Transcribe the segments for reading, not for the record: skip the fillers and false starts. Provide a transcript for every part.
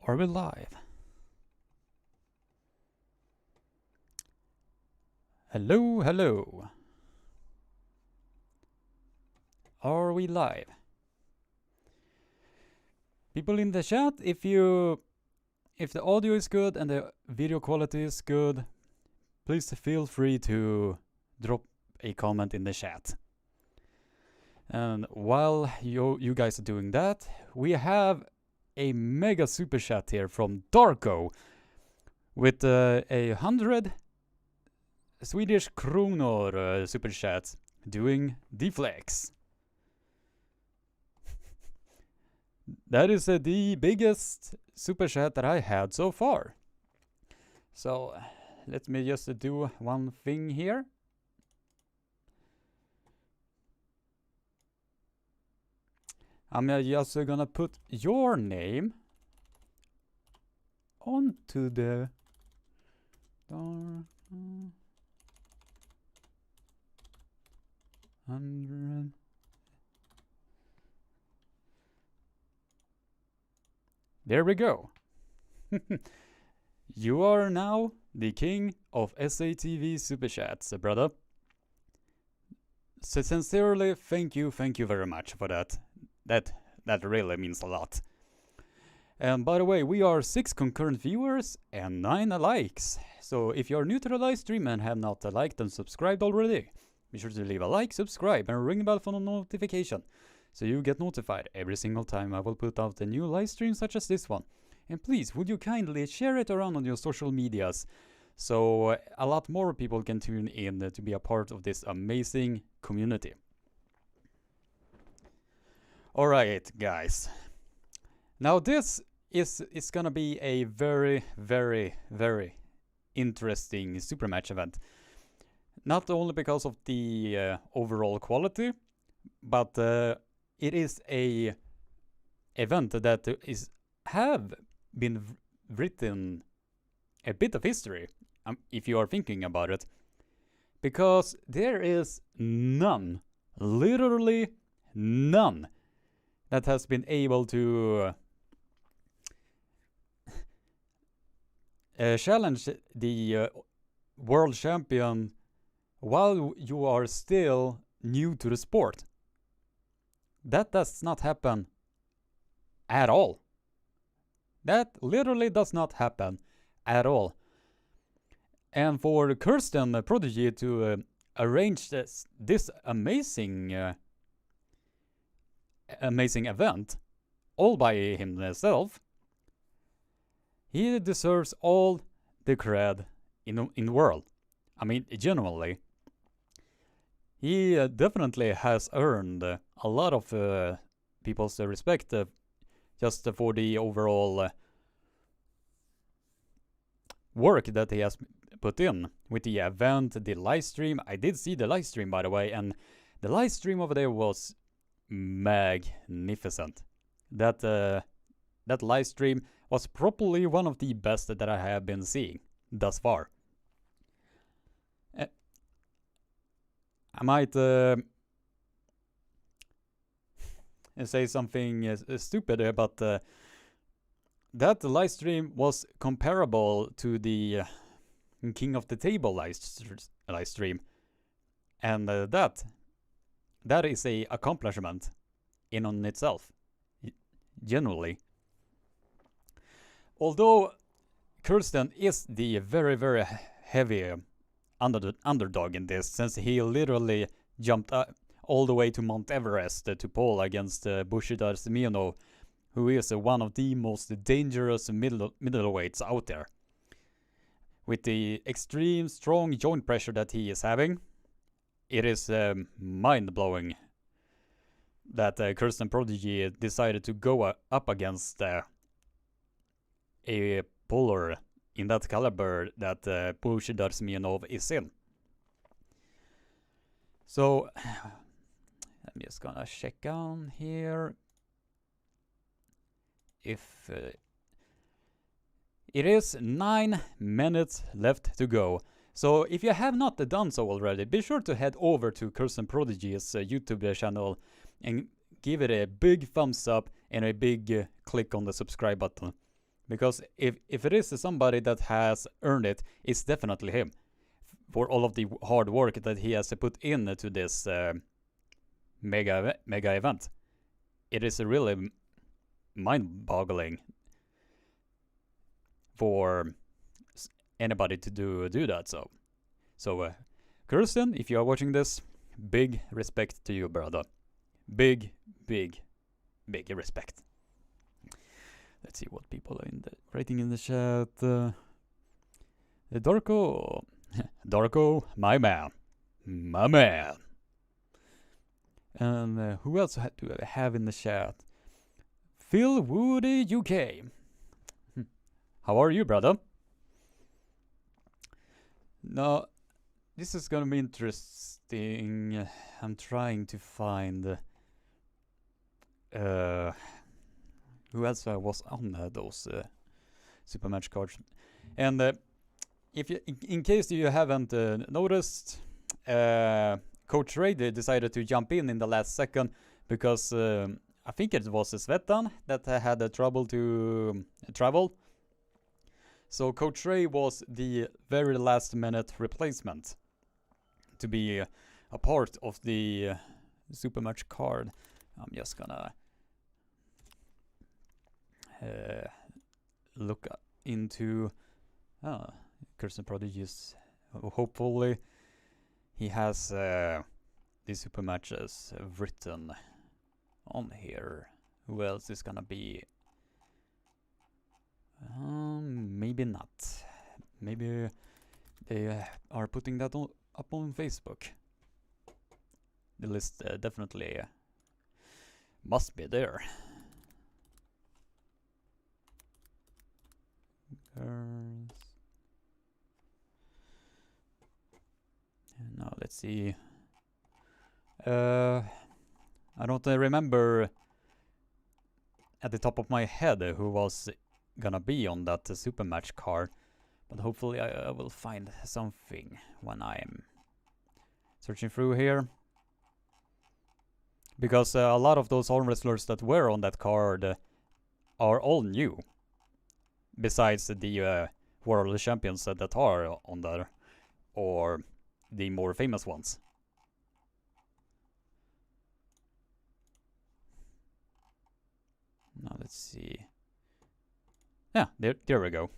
Are we live? Hello, hello. Are we live? People in the chat, if the audio is good and the video quality is good, please feel free to drop a comment in the chat. And while you guys are doing that, we have a mega super chat here from Darko with a 100 Swedish kronor super chat doing the flex. That is the biggest super chat that I had so far. So let me just do one thing here. I'm just gonna put your name onto the 100. There we go. You are now the king of SATV Super Chats, brother. So sincerely, thank you very much for that. That really means a lot. And by the way, we are 6 concurrent viewers and 9 likes. So if you're new to the live stream and have not liked and subscribed already, be sure to leave a like, subscribe, and ring the bell for the notification, so you get notified every single time I will put out a new live stream such as this one. And please, would you kindly share it around on your social medias, so a lot more people can tune in to be a part of this amazing community. Alright, guys. Now this is gonna be a very, very, very interesting super match event. Not only because of the overall quality, but it is a event that have been written a bit of history, if you are thinking about it, because there is none, literally none, that has been able to challenge the world champion while you are still new to the sport. That does not happen at all. That literally does not happen at all. And for Kirsten, Prodigy, to arrange this amazing event all by himself, he deserves all the cred in the world. I mean, genuinely. He definitely has earned a lot of people's respect just for the overall work that he has put in with the event, the live stream. I did see the live stream, by the way, and the live stream over there was magnificent. That live stream was probably one of the best that I have been seeing thus far. I might say something stupid, but that live stream was comparable to the King of the Table live stream, and that is a accomplishment in on itself, genuinely. Although Kirsten is the very, very heavy underdog in this, since he literally jumped all the way to Mount Everest to pole against Bozhidar Simeonov, who is one of the most dangerous middleweights out there. With the extreme strong joint pressure that he is having, it is mind-blowing that Kirsten Prodigy decided to go up against a puller in that caliber that Bozhidar Simeonov is in. So I'm just gonna check on here if it is 9 minutes left to go. So if you have not done so already, be sure to head over to Kirsten Prodigy's YouTube channel and give it a big thumbs up and a big click on the subscribe button. Because if it is somebody that has earned it, it's definitely him. For all of the hard work that he has put into this mega event. It is really mind-boggling for anybody to do that. So Kirsten, if you are watching this, big respect to you, brother. Big respect. Let's see what people are writing in the chat. Darko, my man. And who else do I have in the chat? Phil Woody UK. How are you, brother? Now, this is gonna be interesting. I'm trying to find who else was on those super match cards. And if you, in case you haven't noticed, Coach Ray decided to jump in the last second because I think it was Svetan that had trouble to travel. So Coach Ray was the very last minute replacement to be a part of the super match card. I'm just gonna look into Kirsten Prodigy's. Hopefully he has these super matches written on here. Who else is gonna be? Maybe not. Maybe they are putting that up on Facebook. The list definitely must be there. Now let's see. I don't remember at the top of my head who was gonna be on that super match card, but hopefully I will find something when I'm searching through here. Because a lot of those arm wrestlers that were on that card are all new. Besides the world champions that are on there, or the more famous ones. Now let's see. Yeah, there we go.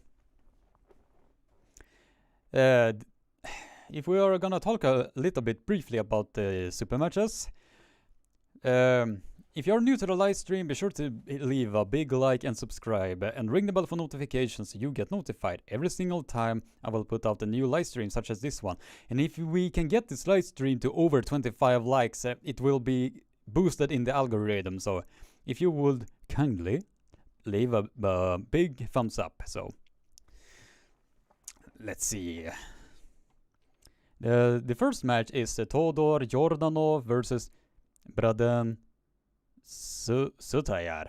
If we are gonna talk a little bit briefly about the super matches. If you're new to the live stream, be sure to leave a big like and subscribe and ring the bell for notifications so you get notified every single time I will put out a new live stream such as this one. And if we can get this live stream to over 25 likes, it will be boosted in the algorithm. So if you would kindly leave a big thumbs up. So let's see. The first match is Todor Jordanov versus Braden Sutayar.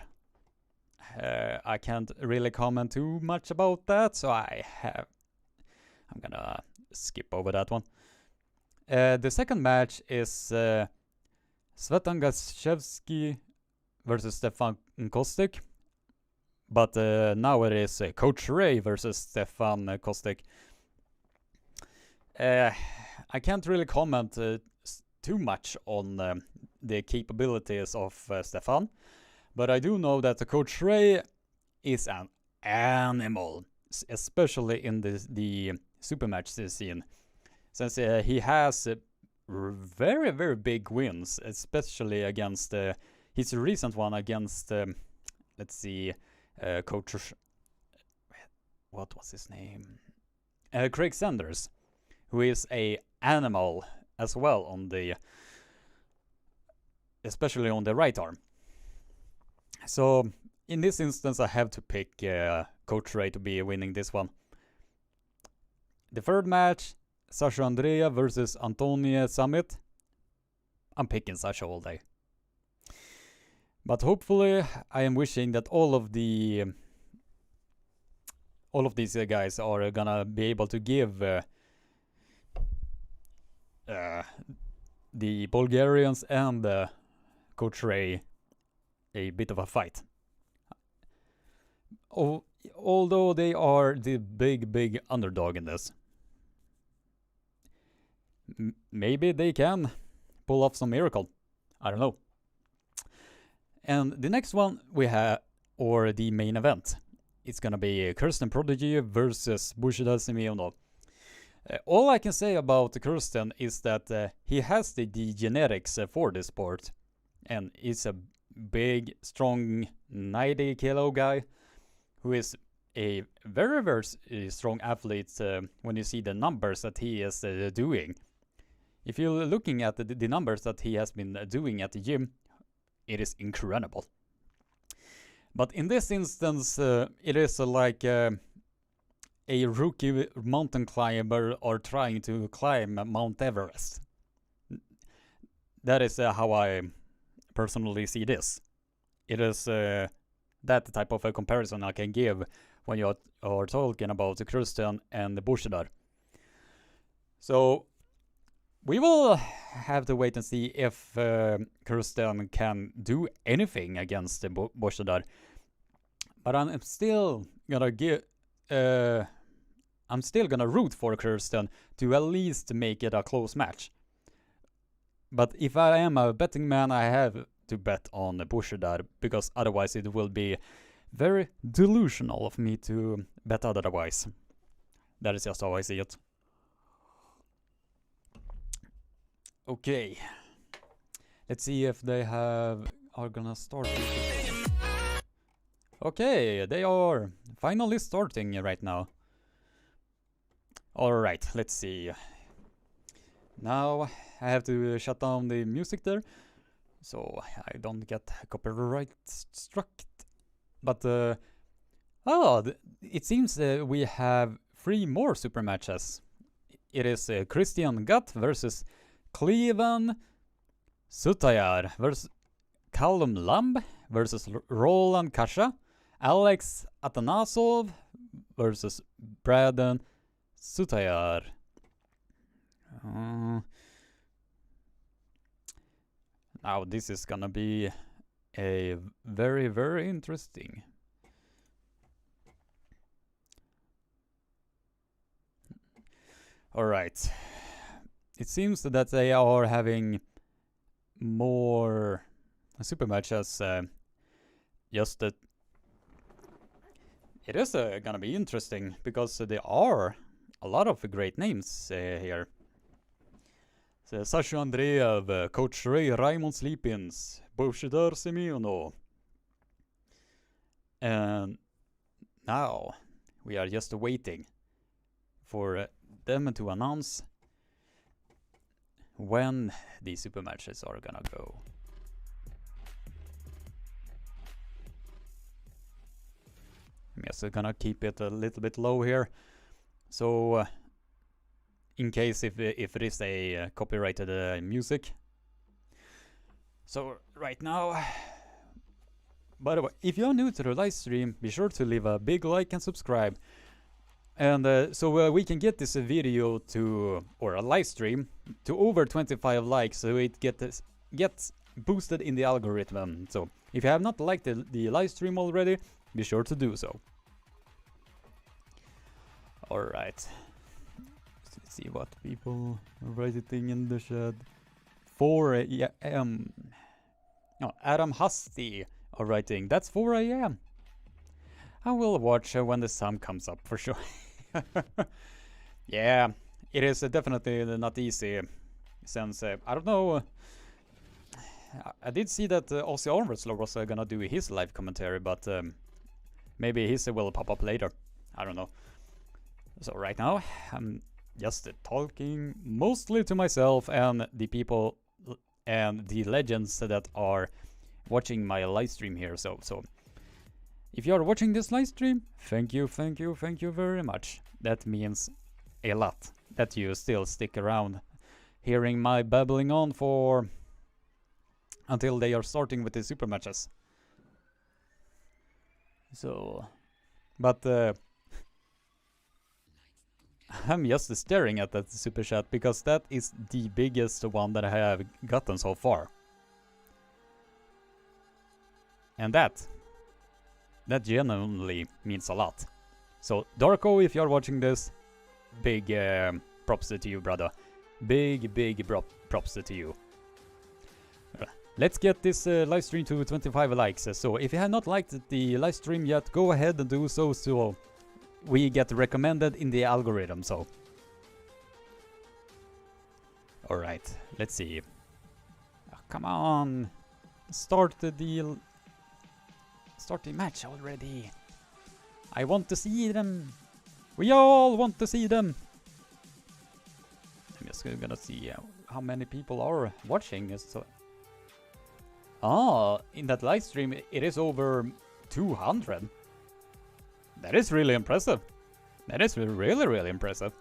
I can't really comment too much about that, so I'm gonna skip over that one. The second match is Svetan Gashevsky versus Stefan Kostek. But now it is Coach Ray versus Stefan Kostek. I can't really comment too much on the capabilities of Stefan, but I do know that Coach Ray is an animal, especially in the super match scene, since he has very, very big wins, especially against his recent one against, let's see, Coach, what was his name? Craig Sanders, who is a animal as well on the, especially on the right arm. So in this instance, I have to pick Coach Ray to be winning this one. The third match, Sasha Andrea versus Antonie Summit. I'm picking Sasha all day. But hopefully, I am wishing that all of these guys are gonna be able to give the Bulgarians and Coach Ray a bit of a fight. Oh, although they are the big underdog in this. Maybe they can pull off some miracle. I don't know. And the next one we have, or the main event, it's gonna be Kirsten Prodigy versus Bozhidar Simeonov. All I can say about Kirsten is that he has the genetics for this sport, and he's a big, strong 90 kilo guy who is a very strong athlete when you see the numbers that he is doing. If you're looking at the numbers that he has been doing at the gym, it is incredible. But in this instance, it is like a rookie mountain climber or trying to climb Mount Everest. That is how I personally see this. It is that type of a comparison I can give when you are talking about Kirsten and Bozhidar. So we will have to wait and see if Kirsten can do anything against Bozhidar. But I'm still gonna root for Kirsten to at least make it a close match. But if I am a betting man, I have to bet on Bozhidar, because otherwise it will be very delusional of me to bet otherwise. That is just how I see it. Okay, let's see if they are gonna start. Okay, they are finally starting right now. Alright, let's see. Now I have to shut down the music there, so I don't get copyright struck. But it seems we have 3 more super matches. It is Christian Gutt versus Cleveland Sutayar versus Callum Lamb versus Roland Kasha, Alex Atanasov versus Braden Sutayar. Now this is gonna be a very interesting. Alright. It seems that they are having more super matches. Just that it is gonna be interesting, because there are a lot of great names here. So Sasha Andreev, Coach Ray Raymond Sleepins, Bozhidar Simeonov. And now we are just waiting for them to announce when these super matches are gonna go. I'm just gonna keep it a little bit low here, so in case if it is a copyrighted music. So right now, by the way, if you're new to the live stream, be sure to leave a big like and subscribe. And so we can get this video to, or a live stream, to over 25 likes, so it gets boosted in the algorithm. So if you have not liked the live stream already, be sure to do so. Alright. Let's see what people are writing in the chat. 4 a.m. No, Adam Husty are writing, that's 4 a.m. I will watch when the sun comes up for sure. Yeah, it is definitely not easy, since I don't know. I did see that Aussie Armwrestler was gonna do his live commentary, but maybe his will pop up later. I don't know. So right now I'm just talking mostly to myself and the people and the legends that are watching my live stream here. So if you are watching this live stream, thank you very much. That means a lot that you still stick around hearing my babbling on for until they are starting with the super matches. So, but I'm just staring at that super chat because that is the biggest one that I have gotten so far. And that that genuinely means a lot. So Darko, if you're watching this, big props to you, brother. Big props to you. Let's get this live stream to 25 likes. So if you have not liked the live stream yet, go ahead and do so, so we get recommended in the algorithm. So, all right, let's see. Oh, come on, start the match already. I want to see them. We all want to see them. I'm just gonna see how many people are watching. So, in that live stream, it is over 200. That is really impressive. That is really impressive.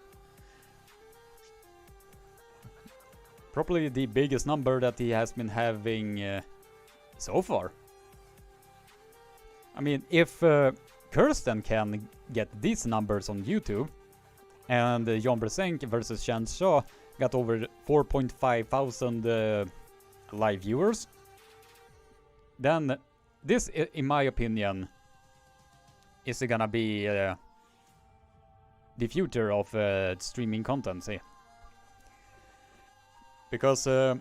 Probably the biggest number that he has been having so far. I mean, if Kirsten can get these numbers on YouTube, and Jan Bresenk versus Chan Shaw got over 4.5 thousand live viewers, then this, in my opinion, is gonna be the future of streaming content, see? Because the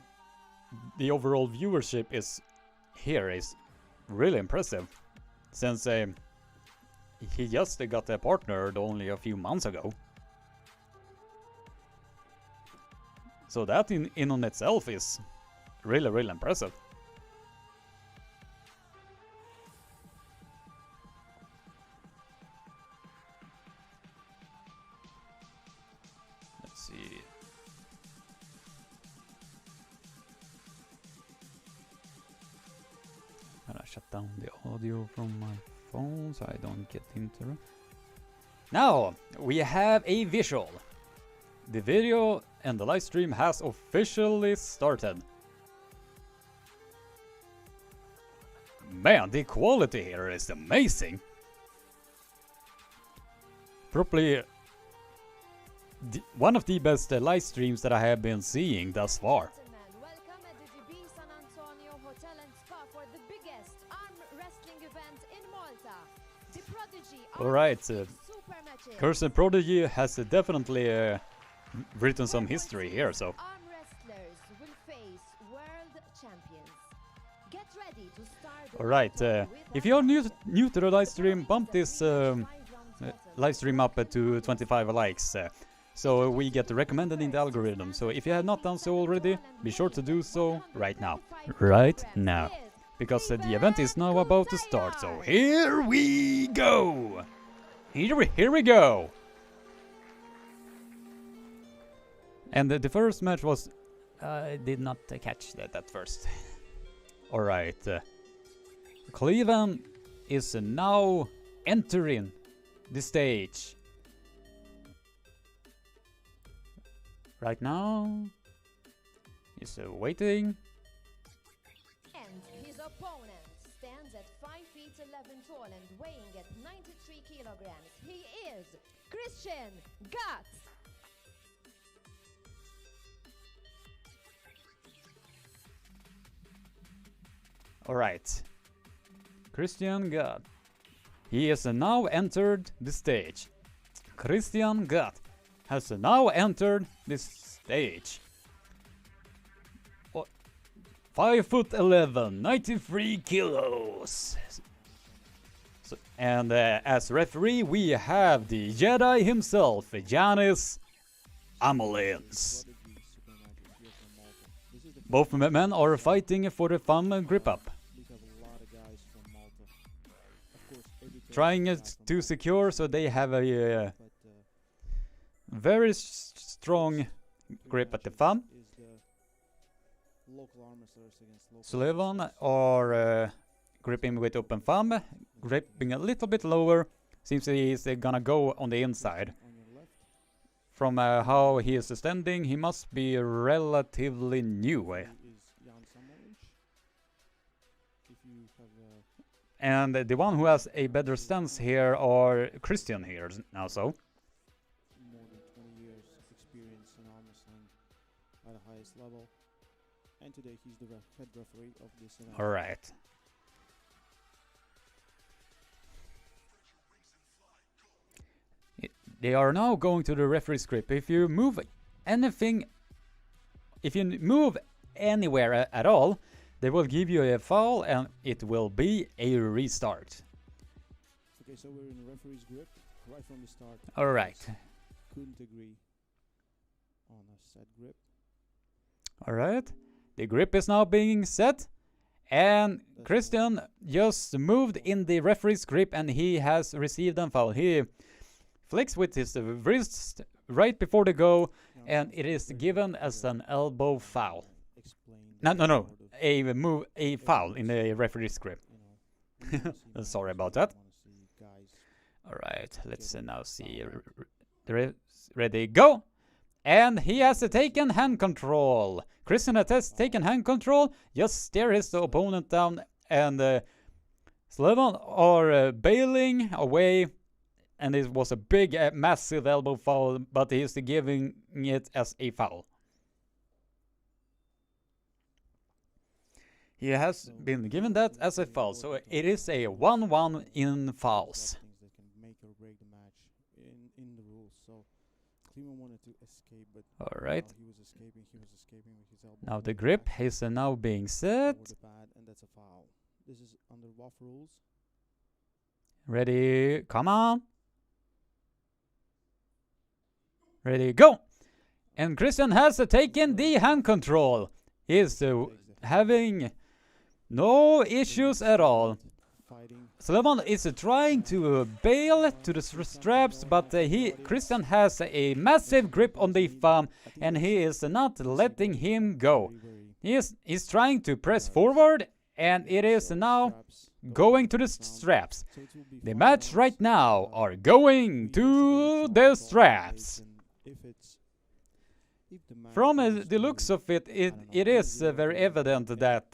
overall viewership is really impressive, since he just got partnered only a few months ago. So that in on itself is really impressive. Let's see. And I shut down the audio from my phone so I don't get interrupted. Now we have a visual. The video and the live stream has officially started. Man, the quality here is amazing. Probably one of the best live streams that I have been seeing thus far. Welcome at the San Antonio Hotel and Spa for the biggest Armwrestling event in Malta. The Prodigy. Alright, Kirsten Prodigy has definitely written some history here, so. Arm wrestlers will face world champions. Get ready to start. Alright, if you're new to the live stream, bump this live stream up to 25 likes, so we get recommended in the algorithm. So if you have not done so already, be sure to do so right now. Right now. Because the event is now about to start, so here we go! Here we go! And the first match was... I did not catch that at first. Alright. Cleveland is now entering the stage. Right now... he's waiting. And his opponent stands at 5 feet 11 tall and weighing at 93 kilograms. He is Christian Guts. Alright. Christian Gutt. He has now entered the stage. Christian Gutt has now entered the stage. 5'11", 93 kilos. So, and as referee, we have the Jedi himself, Janis Amolins. Both men are fighting for the thumb grip up. Trying to secure so they have a very strong grip at the thumb. Sullivan are gripping with open thumb, gripping a little bit lower. Seems he's gonna go on the inside. From how he is standing, he must be relatively new. And the one who has a better stance here are Christian here now, so. More than 20 years of experience in arm wrestling at the highest level. And today he's the head referee of this event. Alright. they are now going to the referee's grip. If you move anything, if you move anywhere at all, they will give you a foul and it will be a restart. Okay, so we're in the referee's grip right from the start. All right. Couldn't agree on a set grip. All right. The grip is now being set. And Kirsten just moved in the referee's grip and he has received a foul. He flicks with his wrist right before the go, and it is given as an elbow foul. No. A foul in the referee's grip. Sorry about that. All right, let's now see. Ready, go! And he has taken hand control. Kirsten has taken hand control. Just stare his opponent down, and Simeonov are bailing away. And it was a big, massive elbow foul, but he is giving it as a foul. He has been given that as a foul, so it is a 1-1 in fouls. Things that can make or break the match in the rules. So Simion wanted to escape, but all right. he was escaping with his elbow. Now the grip is now being set. And that's a foul. This is under WAF rules. Ready, come on. Ready, go! And Kirsten has taken the hand control. He is having no issues at all. Simeonov is trying to bail to the straps, but Kirsten has a massive grip on the thumb, and he is not letting him go. He's trying to press forward, and it is now going to the straps. The match right now are going to the straps. From the looks of it, it is very evident that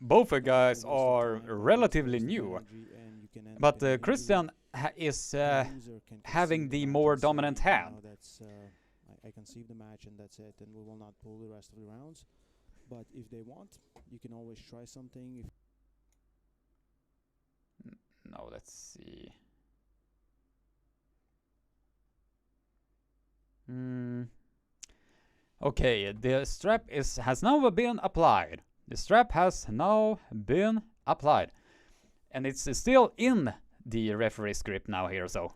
both guys are relatively new. But Kirsten is having the more dominant hand. I conceive the match and that's it, and we will not pull the rest of the rounds. But if they want, you can always try something. Now let's see. Okay, the strap has now been applied. The strap has now been applied. And it's still in the referee's grip now here, so.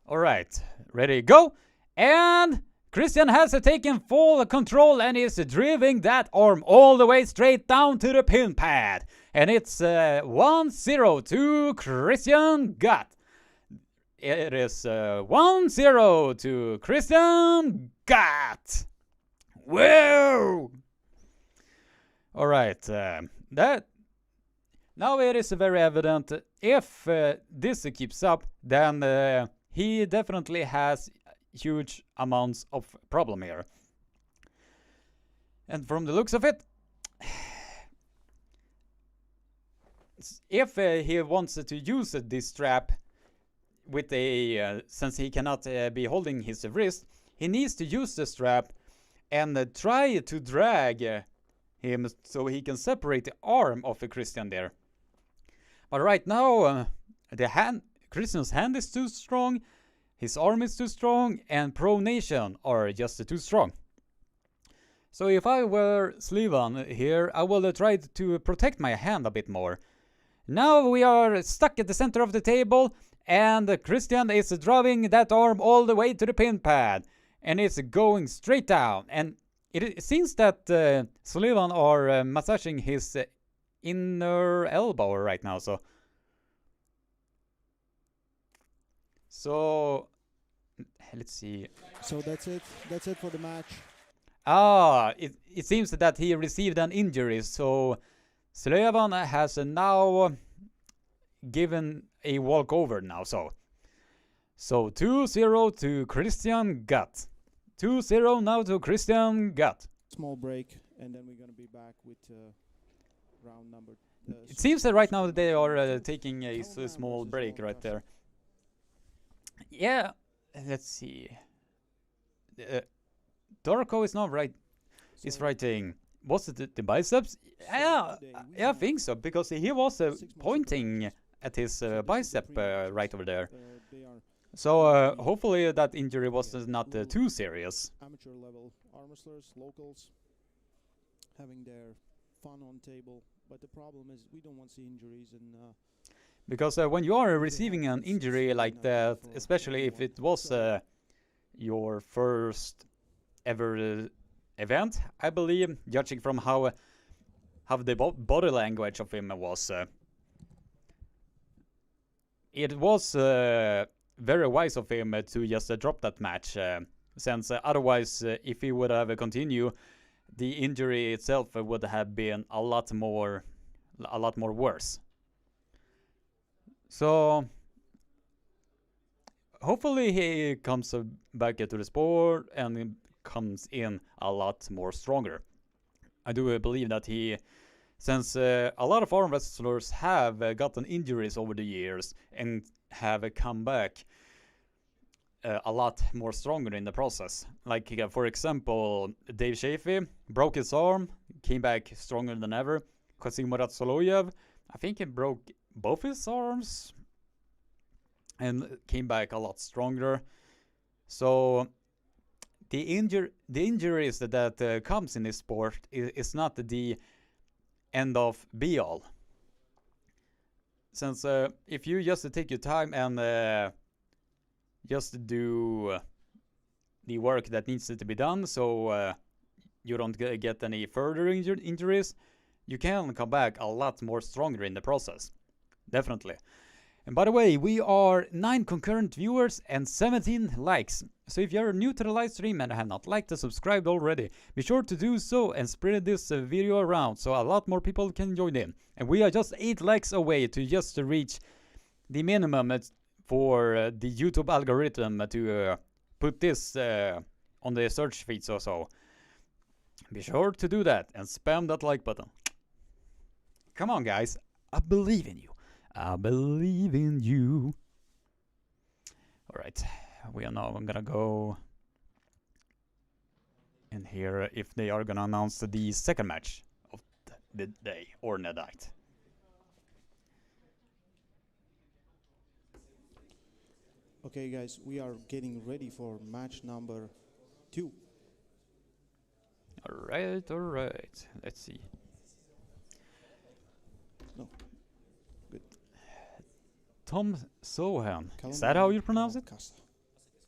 Alright, ready, go! And Kirsten has taken full control and is driving that arm all the way straight down to the pin pad. And it's 1-0 to Kirsten Gut. It is 1-0 to Kirsten Gut. Whoa! All right, that now it is very evident. If this keeps up, then he definitely has huge amounts of problem here. And from the looks of it, if he wants to use this strap with a since he cannot be holding his wrist, he needs to use the strap and try to drag him so he can separate the arm of the Kirsten there. But right now, Kirsten's hand is too strong, his arm is too strong, and pronation are just too strong. So if I were Slivan here, I will try to protect my hand a bit more. Now we are stuck at the center of the table, and Kirsten is driving that arm all the way to the pin pad. And it's going straight down. And it seems that Sullivan are massaging his inner elbow right now. So let's see. So that's it. That's it for the match. It seems that he received an injury. So Sullivan has now given a walkover now. So 2-0 to Kirsten Gut. 2-0 now to Kirsten Gut. Small break, and then we're going to be back with round number. It seems that right now they are taking a small break right there. Yeah, let's see. Dorko is not right. He's writing. Was it the biceps? Yeah, I think so, because he was pointing at his bicep right over there. They are So hopefully that injury was not too serious. amateur level arm wrestlers, locals, having their fun on table. But the problem is we don't want to see injuries and Because when you are receiving an injury like that, especially if it was your first ever event, I believe, judging from how the body language of him was, it was very wise of him to just drop that match, since otherwise, if he would have continued, the injury itself would have been a lot more worse. So hopefully he comes back to the sport and comes in a lot more stronger. I do believe that since a lot of arm wrestlers have gotten injuries over the years and have come back a lot more stronger in the process. Like for example, Dave Shafee broke his arm, came back stronger than ever. Kasim Muratsoloyev, I think he broke both his arms and came back a lot stronger. So the injuries that comes in this sport is not the end of be all. Since if you just take your time and just do the work that needs to be done, so you don't get any further injuries, you can come back a lot more stronger in the process. Definitely. And by the way, we are 9 concurrent viewers and 17 likes. So if you're new to the live stream and have not liked or subscribed already, be sure to do so and spread this video around so a lot more people can join in. And we are just 8 likes away to just reach the minimum for the YouTube algorithm to put this on the search feeds or so. Be sure to do that and spam that like button. Come on, guys. I believe in you. I believe in you. Alright, we are now gonna go and hear if they are gonna announce the second match of the day or the night. okay, guys, we are getting ready for match number 2. Alright. Let's see. No. Good. Tom Sohan. Is that how you pronounce it?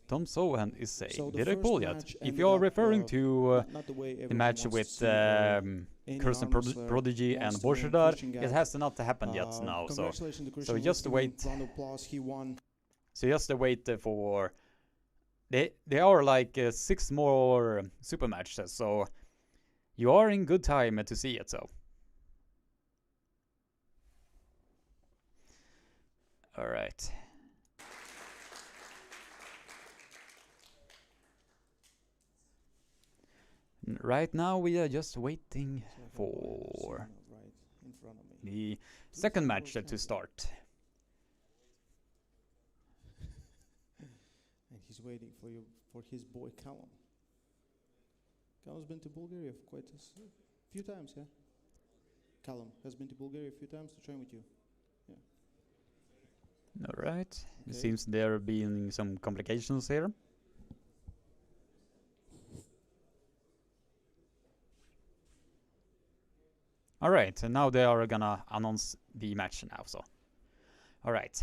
Tom Sohan is saying, So the did I first pull yet? match If ended you're up, referring to not the way the everyone match wants with to see, any Kirsten arm wrestler Prodigy and wants to win Bozhidar, Christian it guy. has not happened yet now. So Congratulations to Christian. just Let's give him wait. round of applause. He won. just wait for... They are like 6 more super matches, so you are in good time to see it, so. Alright. Right now we are just waiting for right in front of me. the second match to start. And he's waiting for his boy Callum. Callum's been to Bulgaria quite a few times, yeah? Callum has been to Bulgaria a few times to train with you. Yeah. Alright. It Okay. seems there have been some complications here. Alright, and now they are gonna announce the match now, so. Alright.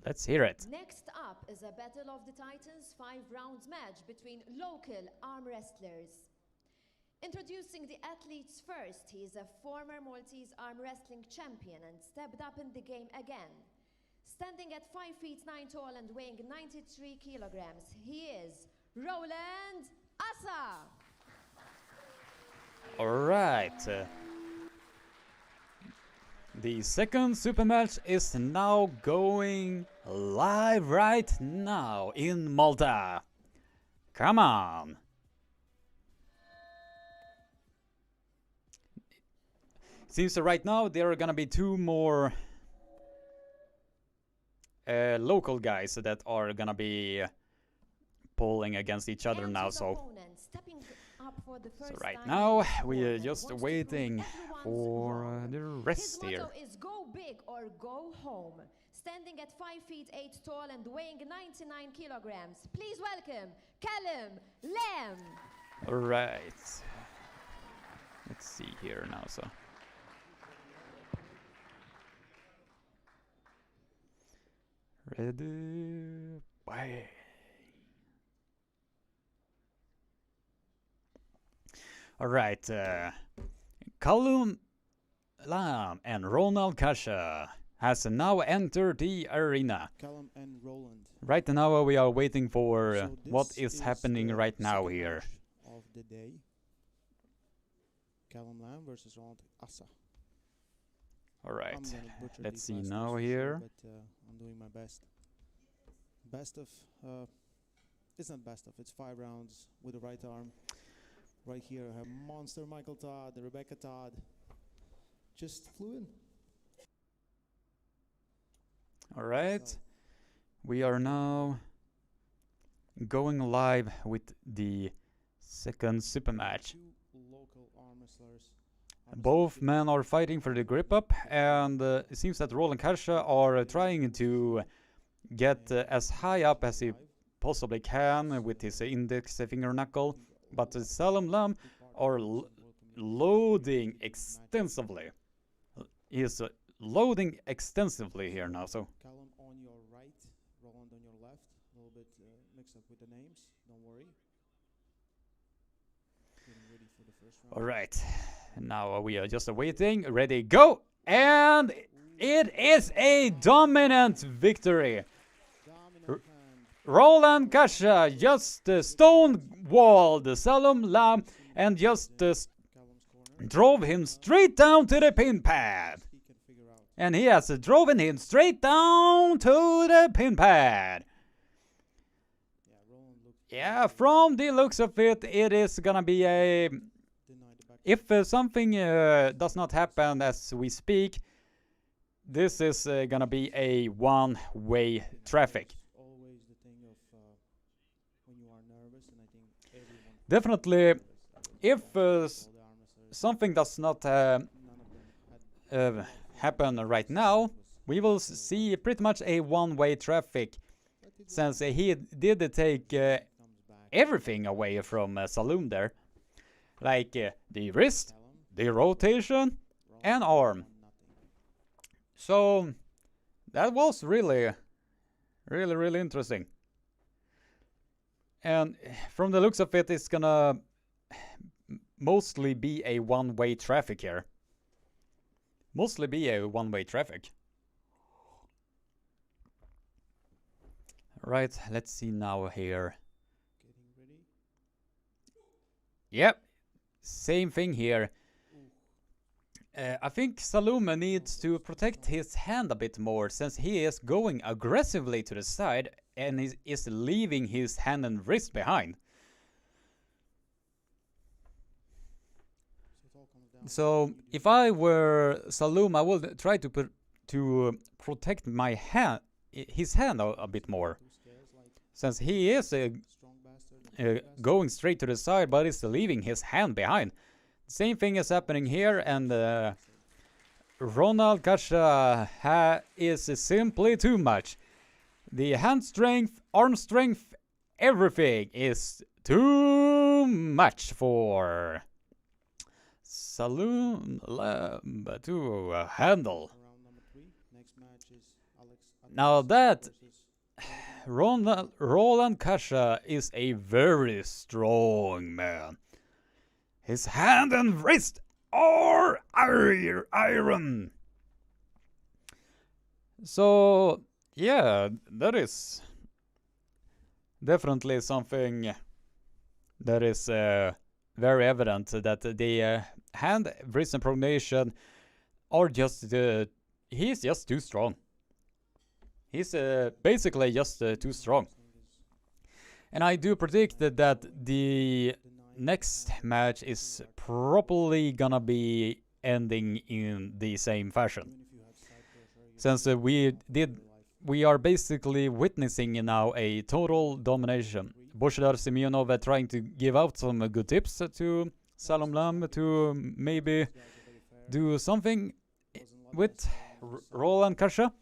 Let's hear it. Next up is a Battle of the Titans 5-round match between local arm wrestlers. Introducing the athletes first, he is a former Maltese arm wrestling champion and stepped up in the game again. Standing at 5 feet 9 tall and weighing 93 kilograms, he is Roland Assa. Alright. The second super match is now going live right now in Malta. Come on. Seems right now there are gonna be 2 more local guys that are gonna be pulling against each other And now, his so opponent stepping up for the So first right time now in his we sport are and just wants to waiting prove everyone's for wrong. the His rest here. motto is go big or go home. Standing at 5 feet 8 tall and weighing 99 kilograms, please welcome Callum Lamb. All right. Let's see here now. So. Ready? Bye. All right. Callum Lamb and Ronald Kasha has now entered the arena. Callum and Roland. Right now we are waiting for So what this is happening the right now second here. match of the day. Callum Lamb versus Ronald Assa. All right. I'm gonna butcher Let's these see last now names for here. sure, but I'm doing my best. Best of, it's not best of, it's 5 rounds with the right arm. Right here, I have Monster Michael Todd, Rebecca Todd. Just flew in. All right. So, We are now going live with the second super match. 2 local arm wrestlers. Both men are fighting for the grip up, and it seems that Roland Kasha are trying to get as high up as he possibly can with his index finger knuckle, but Callum Lamb are loading extensively. He is loading extensively here now, so. Callum on your right, Roland on your left. A little bit mixed up with the names, don't worry. Getting ready for the first round. Alright, now we are just waiting, ready, go! And it is a dominant victory! Dominant hand. Roland Kasha just stonewalled Callum Lamb and just Callum's corner. drove him straight down to the pin pad. He can figure out. And he has driven him straight down to the pin pad. Yeah, Roland looked. Yeah, from the looks of it, it is gonna be a... Denied the back. If something does not happen as we speak, this is gonna be a one-way traffic. It's always the thing of when you are nervous, and I think everyone. Definitely, if all the arm wrestlers, something does not none of them had. happen right now, we will see pretty much a one-way traffic, But it since he did take comes back. everything away from Saloon there, like the wrist, Callum, the rotation, Roland, and arm. nothing. So that was really interesting. And from the looks of it, it's gonna mostly be a one-way traffic here. Mostly be a one-way traffic. Right, let's see now here. Getting ready. Yep, same thing here. I think Salome needs to protect his hand a bit more, since he is going aggressively to the side and is leaving his hand and wrist behind. So it all comes down So to if I were Salome, I would try to protect my hand, his hand a bit more, two stairs like since he is strong bastard and weak bastard. going straight to the side, but is leaving his hand behind. Same thing is happening here, and Ronald Kasha is simply too much. The hand strength, arm strength, everything is too much for Saloon Lamb to handle. Round number 3. Next match is Alex. Now Atanasov that versus Roland Kasha is a very strong man. His hand and wrist are iron. So, yeah, that is definitely something that is very evident, that the hand, wrist, and pronation are just, he's just too strong. He's basically just too strong. And I do predict that the next match is probably gonna be ending in the same fashion. Since we are basically witnessing now a total domination Bozhidar Simeonov trying to give out some good tips to Salom Lam to maybe do something with Roland Kasha.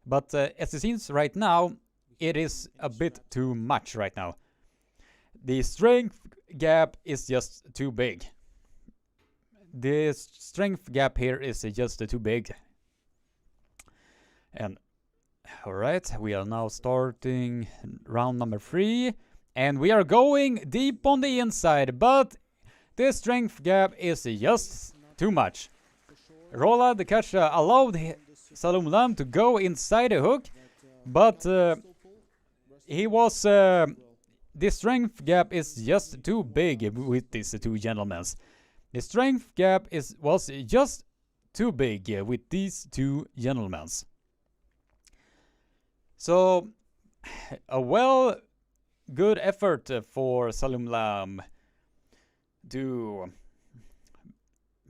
But as it seems right now, it is a bit too much right now. The strength gap is just too big. The strength gap here is just too big. And alright, we are now starting round number 3. And we are going deep on the inside, but the strength gap is just too much. Roland Kasha allowed Salom Lam to go inside the hook, but he was the strength gap is just too big with these two gentlemen. The strength gap was just too big with these two gentlemen. So a good effort for Salom Lam to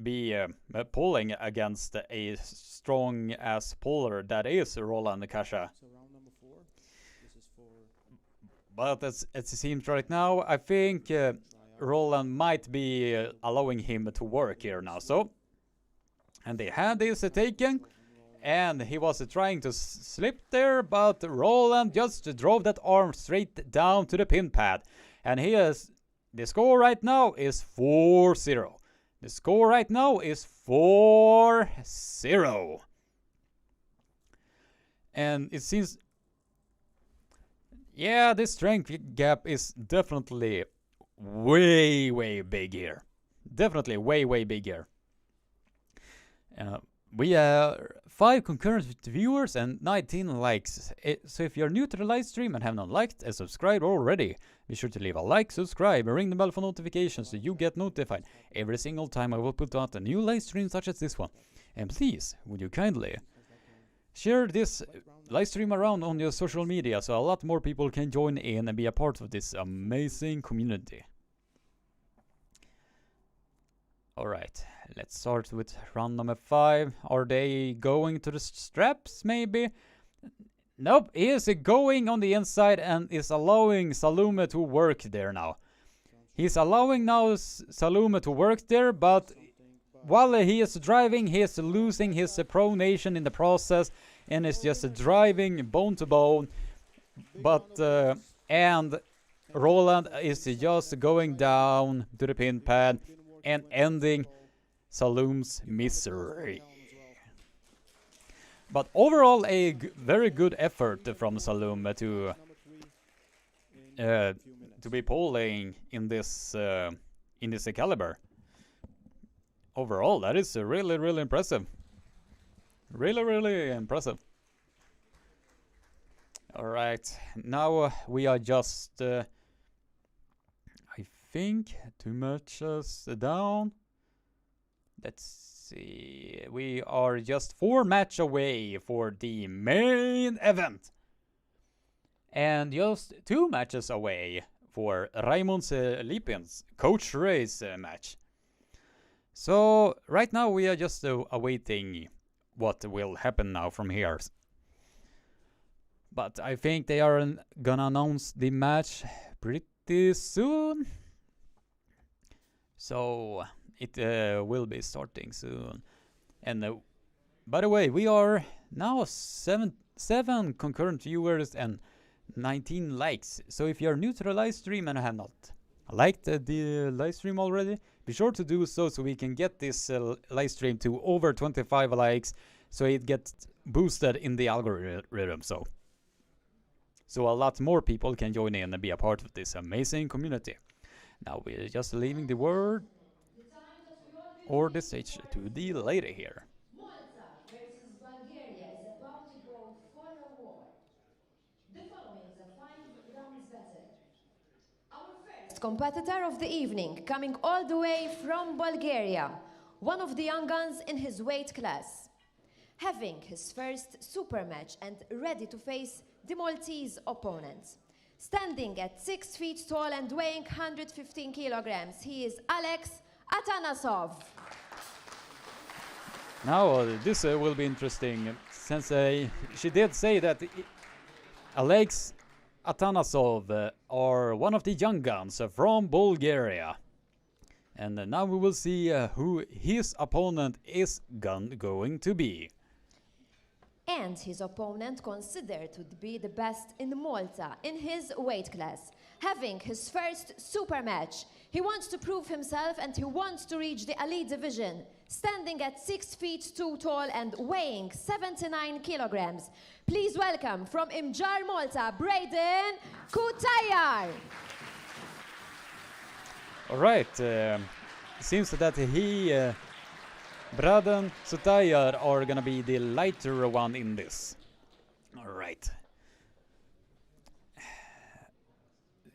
be pulling against a strong ass puller that is Roland Kasha. So round number 4. This is for But as it seems right now, I think Roland might be allowing him to work here now. So, and the hand is taken, and he was trying to slip there, but Roland just drove that arm straight down to the pin pad. And the score right now is 4-0. The score right now is 4-0. And it seems, yeah, the strength gap is definitely way big here. Definitely way bigger. We have 5 concurrent viewers and 19 likes. So if you're new to the live stream and have not liked and subscribed already, be sure to leave a like, subscribe, and ring the bell for notifications so you get notified every single time I will put out a new live stream such as this one. And please, would you kindly share this live stream around on your social media so a lot more people can join in and be a part of this amazing community. Alright, let's start with round number 5. Are they going to the straps maybe? Nope, he is going on the inside and is allowing Salome to work there now. He's allowing now Salome to work there, but while he is driving, he is losing his pronation in the process and is just driving bone to bone. But, and Roland is just going down to the pin pad and ending Salome's misery. But overall, a very good effort from Salome to be pulling in this caliber. Overall, that is really impressive. Really impressive. All right, now we are just, I think, 2 matches down. Let's see, we are just 4 matches away for the main event. And just 2 matches away for Raymond Lipin's coach race match. So right now we are just awaiting what will happen now from here. But I think they are gonna announce the match pretty soon. So it will be starting soon. And by the way, we are now 7 concurrent viewers and 19 likes. So if you're new to the live stream and have not liked the live stream already, be sure to do so we can get this live stream to over 25 likes, so it gets boosted in the algorithm. So a lot more people can join in and be a part of this amazing community. Now we're just leaving the word or the stage to the lady here. Malta versus Bulgaria is about to go for a war. The following is a 5 rounds battle. Our first competitor of the evening, coming all the way from Bulgaria, one of the young guns in his weight class. Having his first super match and ready to face the Maltese opponent. Standing at 6 feet tall and weighing 115 kilograms, he is Atanasov. Now this will be interesting, since she did say that Alex Atanasov are one of the young guns from Bulgaria. And now we will see who his opponent is going to be. And his opponent considered to be the best in Malta in his weight class, having his first super match. He wants to prove himself and he wants to reach the elite division, standing at 6 feet 2 tall and weighing 79 kilograms. Please welcome from Imjar, Malta, Braden Kutayar. All right, seems that Braden Kutayar are gonna be the lighter one in this. All right.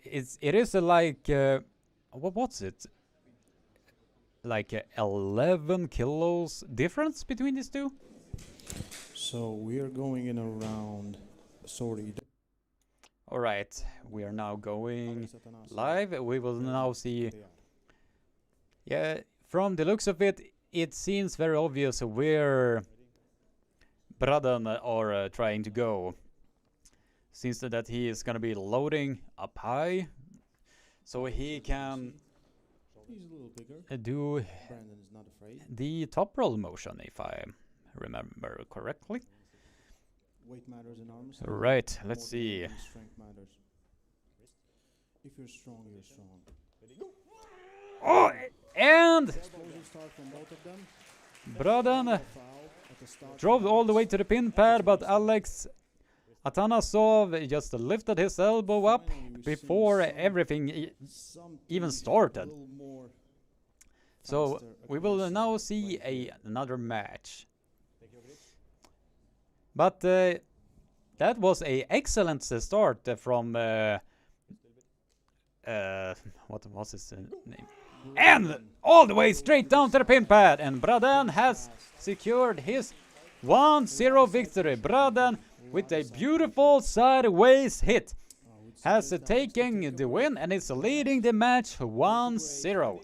It is like what's it? Like 11 kilos difference between these two? So we are going in around. Sorry. All right, we are now going live. We will now see. Yeah, from the looks of it, it seems very obvious where Braden are trying to go. Seems that he is gonna be loading up high, so he can He's a little bigger. do Brandon is not afraid. the top roll motion, if I remember correctly. Weight matters in arms. Right, let's More see. than strength matters. If you're strong, you're strong. Oh, and Explosive start from both of them. Braden Foul at the start. drove all the way to the pin pad, but Atanasov just lifted his elbow up before everything Some even teams started. a little more So faster, we will aggressive now see right here. another match. But that was a excellent start from what was his name? And all the way straight down to the pin pad, and Braden has secured his 1-0 victory. Braden with a beautiful sideways hit has taken the win and is leading the match 1-0.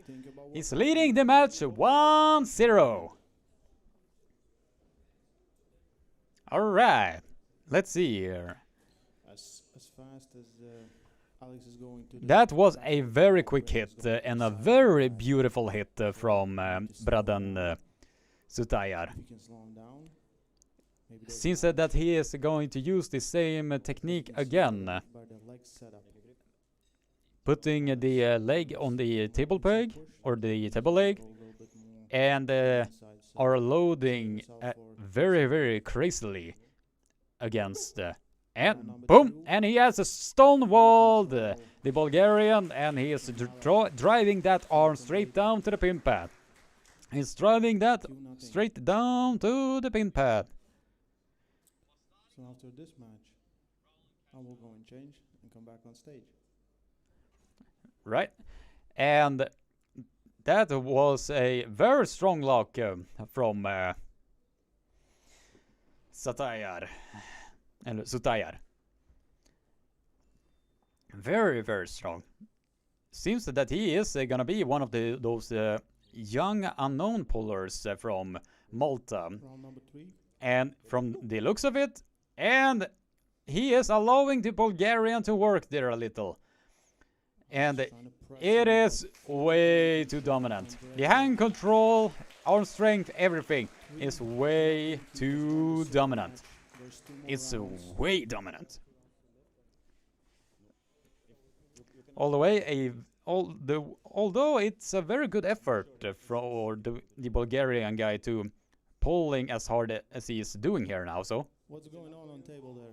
He's leading the match 1-0. All right, let's see here. As fast as Alex is going to. That was a very quick hit and a very beautiful hit from Braden Kutayar. If you can slow him down. Maybe there's Seems a- that he is going to use the same technique again, by the leg setup. putting the leg on the table peg or the table leg, Go a little bit more and inside, so are loading yourself for very, very crazily against and number boom, 2. and he has a stonewalled the Bulgarian, and he is driving that arm straight down to the pin pad. He's driving that 2-0. straight down to the pin pad. So after this match, I will go and change and come back on stage. Right, and that was a very strong lock from Kutayar. Very, very strong. Seems that he is gonna be one of those young unknown pullers from Malta, Round number 3. and from the looks of it, and he is allowing the Bulgarian to work there a little. And Trying to press it him is up. way too dominant. The hand control, arm strength, everything is way too dominant. There's 2 more It's rounds. way dominant. All the way, although it's a very good effort for the Bulgarian guy to pulling as hard as he is doing here now. So What's going on table there?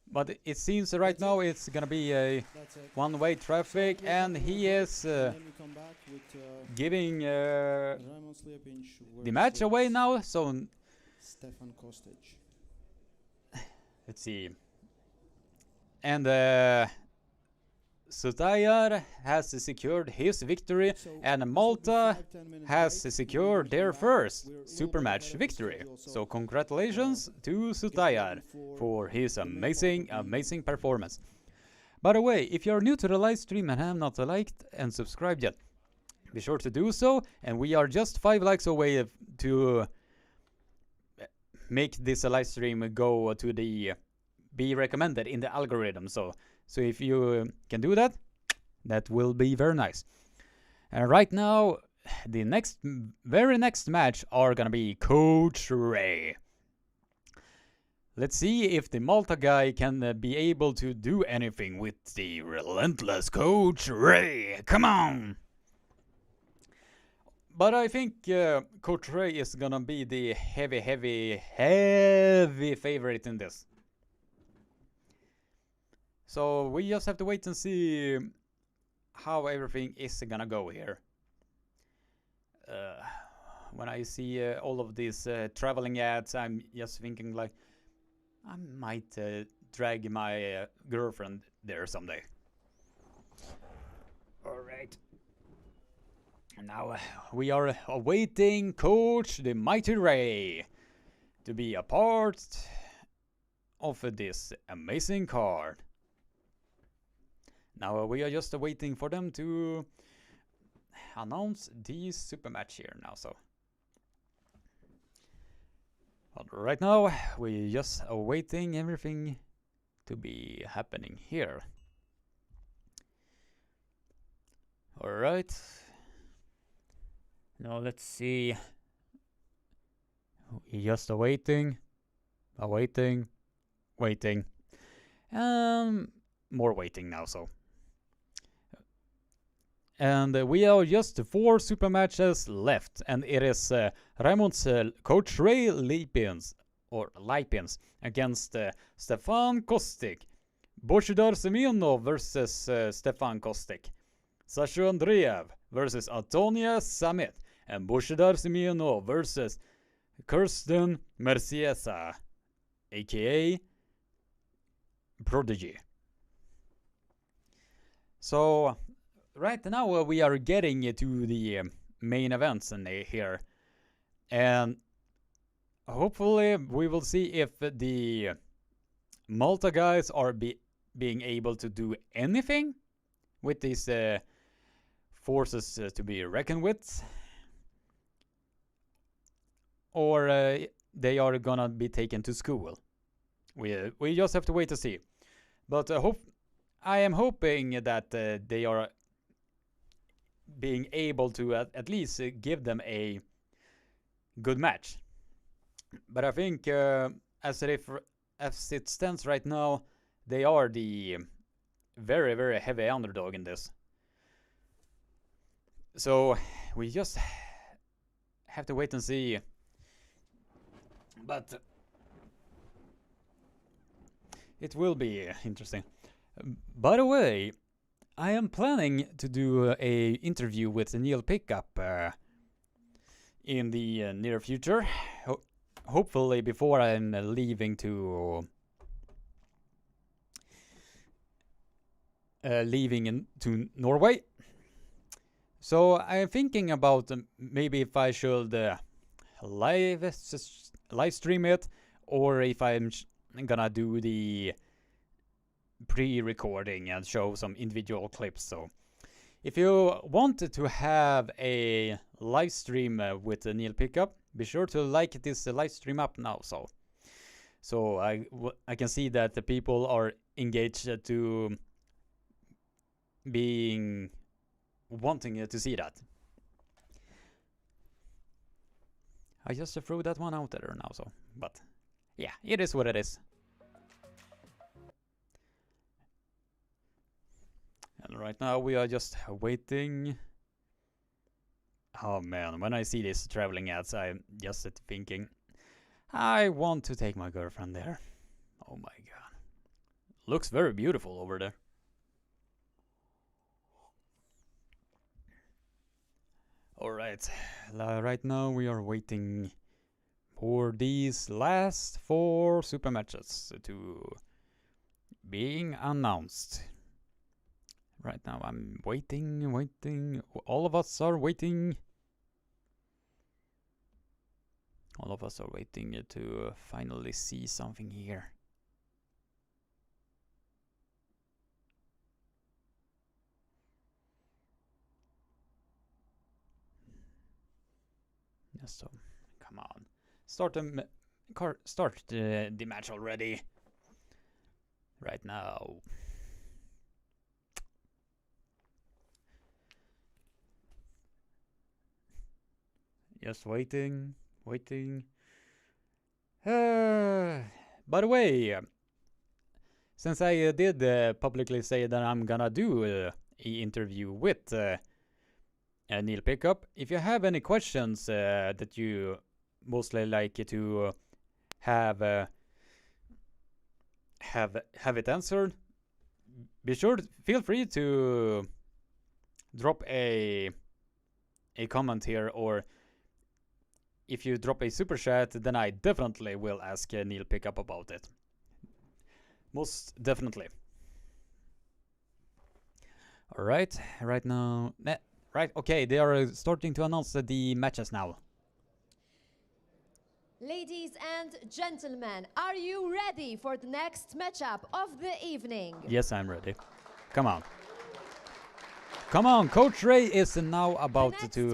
but it seems right now it's gonna be a That's it. one-way traffic, and he is Then we come back with giving Raymond Slepinch the match versus away now. So Stefan Kostic. let's see. And Kutayar has secured his victory, So and this will be Malta 5-10 minutes has break. secured We'll their come back. first We're a super little bit match ahead of the victory. schedule, So congratulations to Kutayar for his amazing performance. By the way, if you're new to the live stream and have not liked and subscribed yet, be sure to do so. And we are just 5 likes away to make this live stream go to the be recommended in the algorithm. So if you can do that, that will be very nice. And right now, the very next match are gonna be Coach Ray. Let's see if the Malta guy can be able to do anything with the relentless Coach Ray. Come on! But I think Coach Ray is gonna be the heavy favorite in this. So we just have to wait and see how everything is gonna go here. When I see all of these traveling ads, I'm just thinking like, I might drag my girlfriend there someday. Alright. And now we are awaiting Coach the Mighty Ray to be a part of this amazing card. Now we are just waiting for them to announce the super match here now. So right now we just awaiting everything to be happening here. All right. Now let's see. We just waiting. More waiting now. So. And we are just 4 super matches left, and it is Raimond's Coach Ray Lipins against Stefan Kostic, Bozhidar Simeonov versus Stefan Kostic, Sasha Andreev versus Antonia Samit, and Bozhidar Simeonov versus Kirsten Merciesa, aka Prodigy. So right now we are getting to the main events in here, and hopefully we will see if the Malta guys are being able to do anything with these forces to be reckoned with, or they are gonna be taken to school. We just have to wait to see, but I am hoping that they are being able to at least give them a good match. But I think as it stands right now, they are the very heavy underdog in this. So we just have to wait and see. But it will be interesting. By the way, I am planning to do a interview with Neil Pickup in the near future. Hopefully before I'm leaving to Norway. So I'm thinking about maybe if I should live stream it, or if I'm gonna do the pre-recording and show some individual clips. So if you wanted to have a live stream with Neil Pickup, be sure to like this live stream up now. So I can see that the people are engaged to being wanting to see that. I just threw that one out there now. So, but yeah, it is what it is. And right now we are just waiting. Oh man, when I see these traveling ads, I'm just thinking, I want to take my girlfriend there. Oh my god. Looks very beautiful over there. Alright, right now we are waiting for these last 4 super matches to being announced. Right now I'm waiting. All of us are waiting. All of us are waiting to finally see something here. Yes, so come on. Start start the match already. Right now. Just waiting. By the way, since I did publicly say that I'm gonna do an interview with Neil Pickup, if you have any questions that you mostly like to have it answered, be sure feel free to drop a comment here, or if you drop a super chat, then I definitely will ask Neil Pickup about it. Most definitely. All right, right now, right, okay, they are starting to announce the matches now. Ladies and gentlemen, are you ready for the next matchup of the evening? Yes, I'm ready. Come on. Come on, Coach Ray is now about to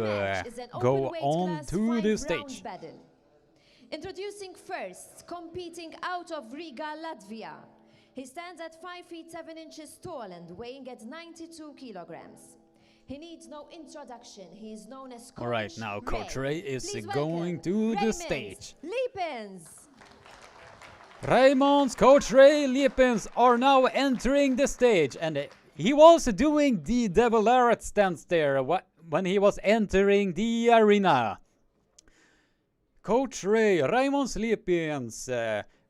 go on to the stage. Battle. Introducing first, competing out of Riga, Latvia. He stands at 5 feet 7 inches tall and weighing at 92 kilograms. He needs no introduction. He is known as Coach All right, now Coach Ray is Please going to the stage. Liepins. Raymond's Coach Ray Liepins are now entering the stage, and he was doing the Devil Arret stance there when he was entering the arena. Coach Ray, Raymond's Liepins,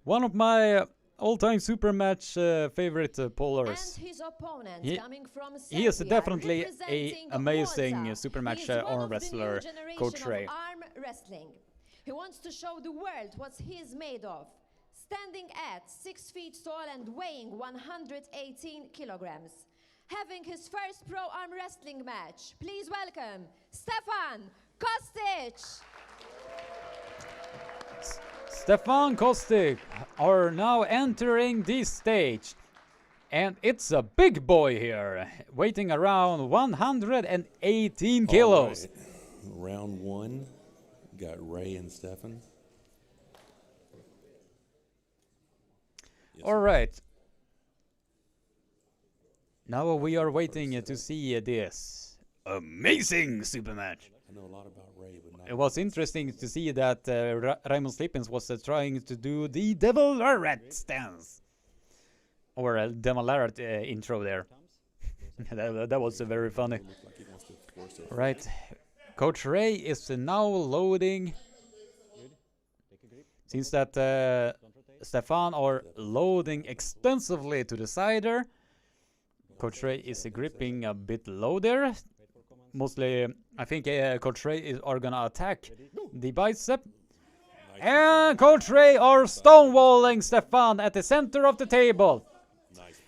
one of my all-time super match favorite pullers. And his opponent coming from Serbia, he is definitely an amazing Malta. super match arm arm wrestler, Coach Ray. Arm wrestling. He wants to show the world what he is made of. Standing at 6 feet tall and weighing 118 kilograms. Having his first pro arm wrestling match. Please welcome Stefan Kostic. Stefan Kostic are now entering the stage. And it's a big boy here, weighing around 118 kilos. Right. Round one, got Ray and Stefan. All right. Now we are waiting to see this amazing super match. I know a lot about Ray, but not. It was interesting to see that Raymond Liepins was trying to do the Devil Arret stance. Or a Devil Arret intro there. that was very funny. Right. Coach Ray is now loading. Since that Stefan are loading extensively to the side there. Coach Ray is gripping a bit low there. Mostly, I think Coach Ray are gonna attack the bicep. And Coach Ray are stonewalling Stefan at the center of the table.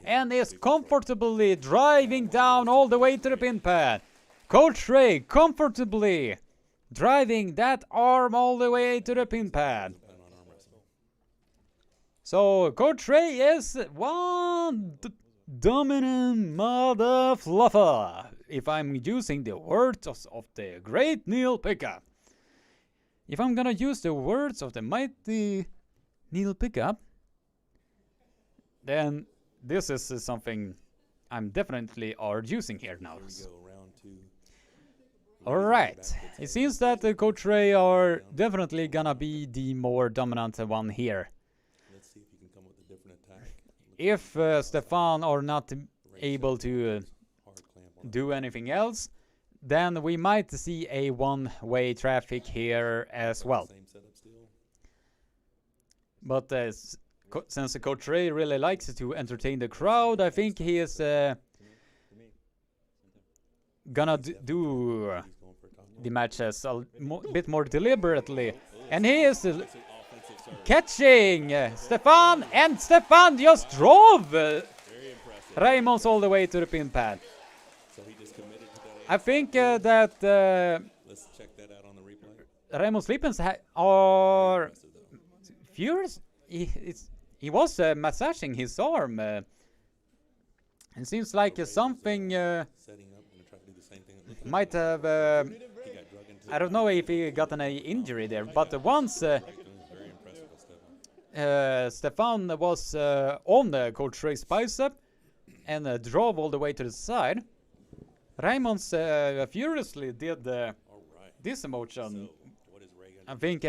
And is comfortably driving down all the way to the pin pad. Coach Ray comfortably driving that arm all the way to the pin pad. So Coach Ray is one dominant mother fluffer, if I'm using the words of the great Neil Pickup. If I'm gonna use the words of the mighty Neil Pickup, then this is something I'm definitely using here now. Alright, it seems that the Coach Ray are definitely gonna be the more dominant one here. Let's see if you can come with a different attack. If Stefan are not able to do anything else, then we might see a one-way traffic here as well. But since Coach Ray really likes to entertain the crowd, I think he is gonna do the matches a bit more deliberately. And he is catching Stefan, and Stefan just drove Raimonds all the way to the pin pad. I think that Let's check that out on the replay. Raimonds Liepins are furious. He was massaging his arm. It seems like something Setting up, I'm gonna try to do the same thing. might have. I don't know if he got an injury there, but once Very impressive with Stefan was on Coach Ray's bicep and drove all the way to the side. Raymond's furiously did All right. this emotion. So, what is Ray gonna I think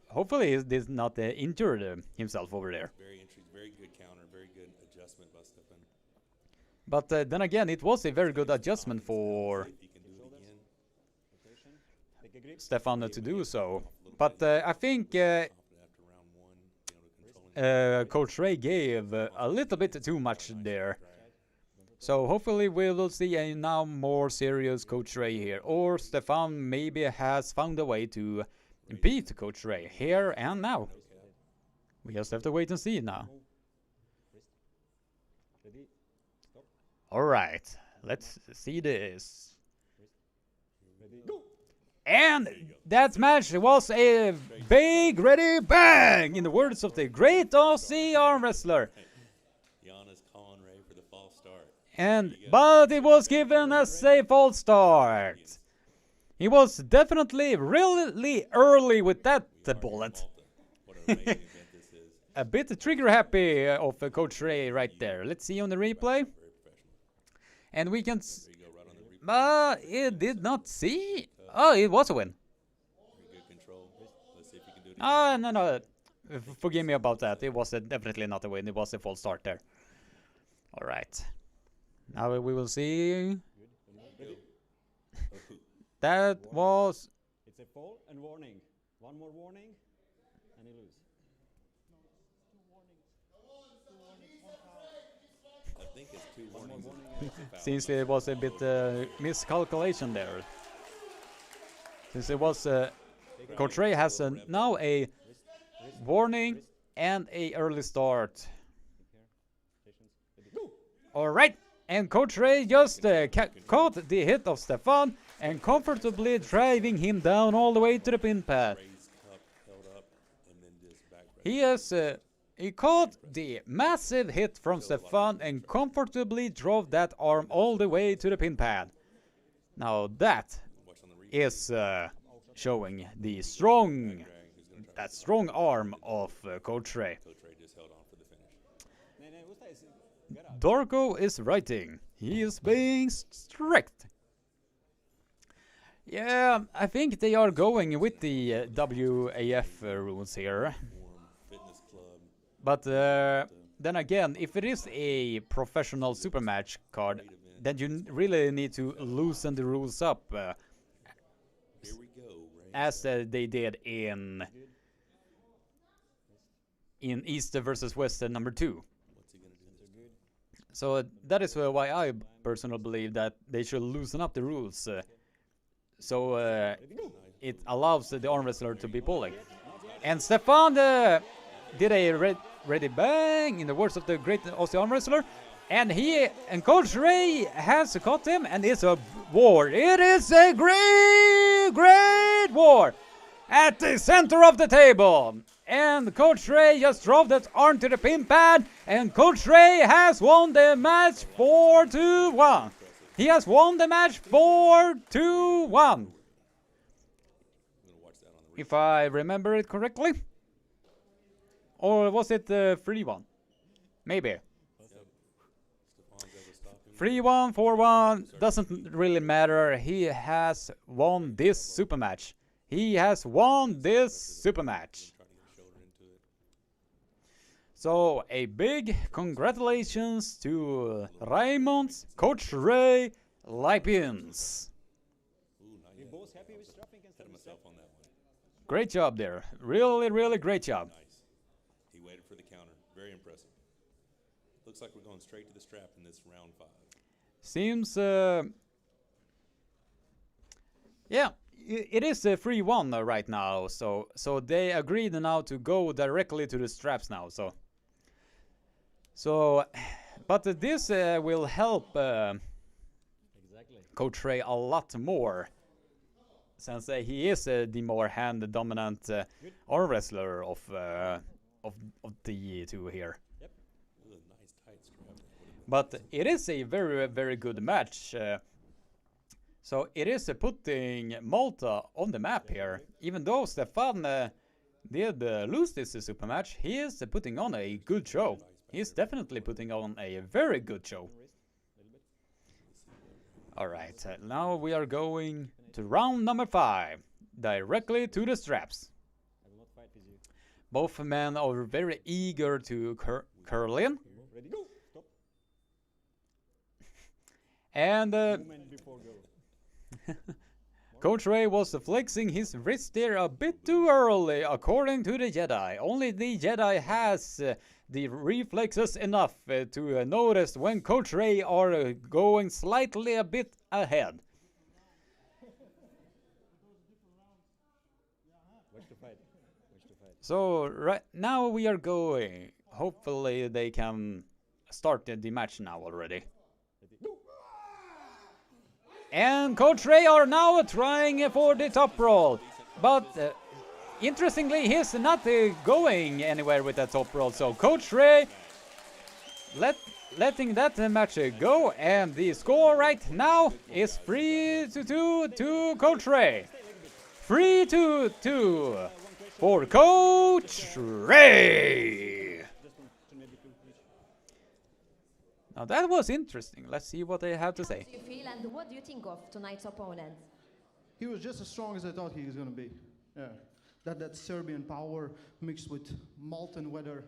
hopefully he did not injure himself over there. Very interesting. Very good counter. Very good adjustment by Stefan. But then again, it was a very good adjustment for See if he can do it again. Stefan to do so. But I think Confident after round one, controlling Coach Ray gave a little bit too much there. So hopefully we will see a now more serious Coach Ray here. Or Stefan maybe has found a way to beat Coach Ray here and now. We just have to wait and see now. Alright, let's see this. And that match was a big ready bang, in the words of the great Aussie arm wrestler. Giannis calling Ray for the false start. But it was given a safe false start. He was definitely really early with that bullet. What an amazing event this is. A bit trigger happy of Coach Ray right there. Let's see on the replay. Very professional. And we can... There you go, right on the replay. It did not see. Oh, it was a win. Very good control. Let's see if he can do it again. No. Forgive me about that. It was definitely not a win. It was a false start there. All right. Now we will see. That was... It's a fall and warning. One more warning, and you lose. I think it's 2 warnings. Since it was a bit miscalculation there. Since it was... Coach Ray has now a warning and a early start. Alright, and Coach Ray just caught the hit of Stefan and comfortably driving him down all the way to the pin pad. Ray's cup held up and then just back pressure. He has he caught the massive hit from Stefan and comfortably drove that arm all the way to the pin pad. Now that Watch on the replay. is showing the strong arm of Coach Ray. Coach Ray just held on for the finish. Dorko is writing. He is being strict. Yeah, I think they are going with the WAF rules here. Warm fitness club. But then again, if it is a professional super match card, then you really need to loosen the rules up, Here we go, Ray. as they did in East versus West number 2. What's he gonna do this time? So that is why I personally believe that they should loosen up the rules, so it allows the arm wrestler to be pulling. And Stefan did a ready bang, in the words of the great Aussie arm wrestler, and Coach Ray has caught him, and it's a war. It is a great war at the center of the table. And Coach Ray just drove that arm to the pin pad, and Coach Ray has won the match 4-1. He has won the match 4-1. I'm gonna watch that on the replay. If I remember it correctly. Or was it 3-1? Maybe. Stefan's able to stop him. 3-1, 4-1, doesn't really matter. He has won this super match. He has won this super match. Trying to get a shoulder into it. So, a big congratulations to Raymond's Coach Ray Lipins. Ooh, not You're yet. both happy with strapping against Had the myself on that one. Great job there. Really great job. Nice. He waited for the counter. Very impressive. Looks like we're going straight to the strap in this round 5. Seems, yeah, it is a 3-1 right now. So they agreed now to go directly to the straps now. So, but this will help Exactly. Coach Ray a lot more, since he is the more hand-dominant arm wrestler of the two here. Ooh, a nice tight strap. But it is a very good match. So it is putting Malta on the map here, even though Stefan did lose this super match, he is putting on a good show. He's definitely putting on a very good show. Alright, now we are going to round number 5, directly to the straps. I will not fight with you. Both men are very eager to curl in. Ready? Go! Stop. And Movement before go. Coach Ray was flexing his wrist there a bit too early, according to the Jedi. Only the Jedi has the reflexes enough to notice when Coach Ray are going slightly a bit ahead. Watch the fight. Watch the fight. So right now we are going. Hopefully they can start the match now already. Ready? Go! And Coach Ray are now trying for the top roll. But interestingly, he's not going anywhere with the top roll. So Coach Ray letting that match go. And the score right now is 3-2 to Coach Ray. 3-2 for Coach Ray. Now that was interesting. Let's see what they have to say. How do you feel and what do you think of tonight's opponent? He was just as strong as I thought he was going to be. Yeah, that Serbian power mixed with molten weather.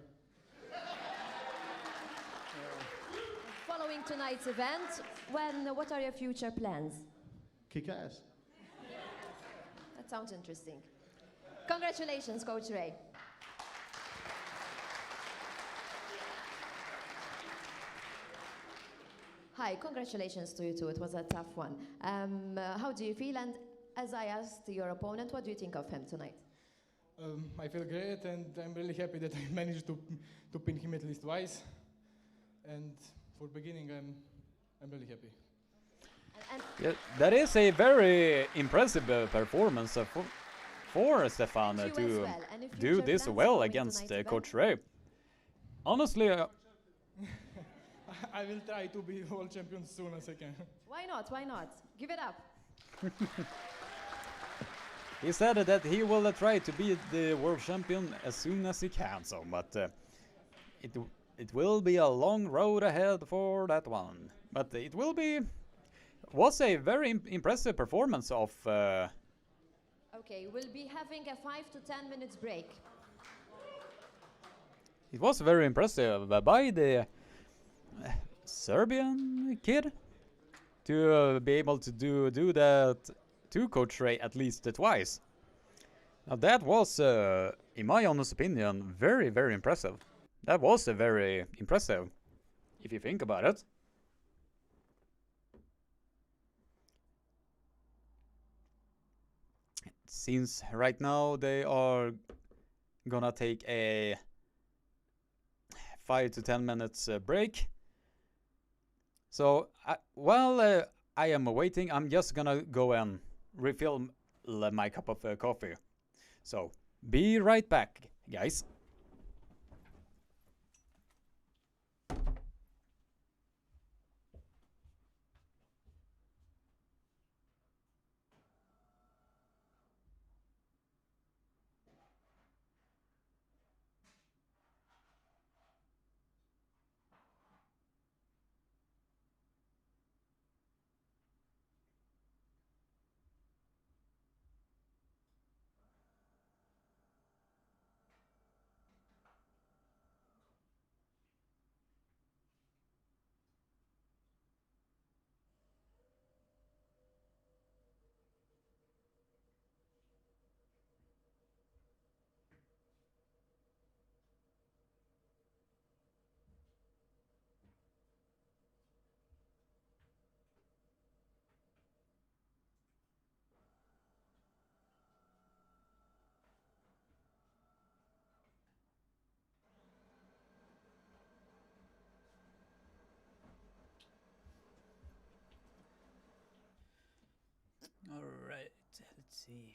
Following tonight's event, what are your future plans? Kick ass. That sounds interesting. Congratulations, Coach Ray. Hi, congratulations to you too. It was a tough one. How do you feel? And as I asked your opponent, what do you think of him tonight? I feel great, and I'm really happy that I managed to pin him at least twice. And for beginning, I'm really happy. And Yeah, that is a very impressive performance for Stefan you as to well. Any do future this plans well following against tonight's event? Coach Ray. Honestly, I will try to be world champion as soon as I can. Why not? Why not? Give it up. he said that he will try to be the world champion as soon as he can. So, but it will be a long road ahead for that one. But it was a very impressive performance of. Okay, we'll be having a 5 to 10 minutes break. It was very impressive by the Serbian kid to be able to do that to Coach Ray at least twice. Now that was, in my honest opinion, very, very impressive. That was very impressive, if you think about it. Since right now they are gonna take a 5 to 10 minutes break. So while I am waiting, I'm just gonna go and refill my cup of coffee. So be right back, guys. All right, let's see.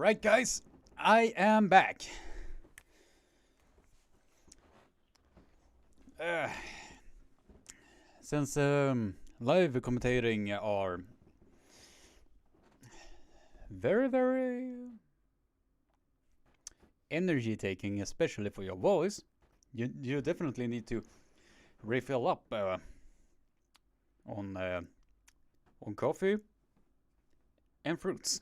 Alright guys, I am back. Since live commentating are very energy taking, especially for your voice, you definitely need to refill up on coffee and fruits.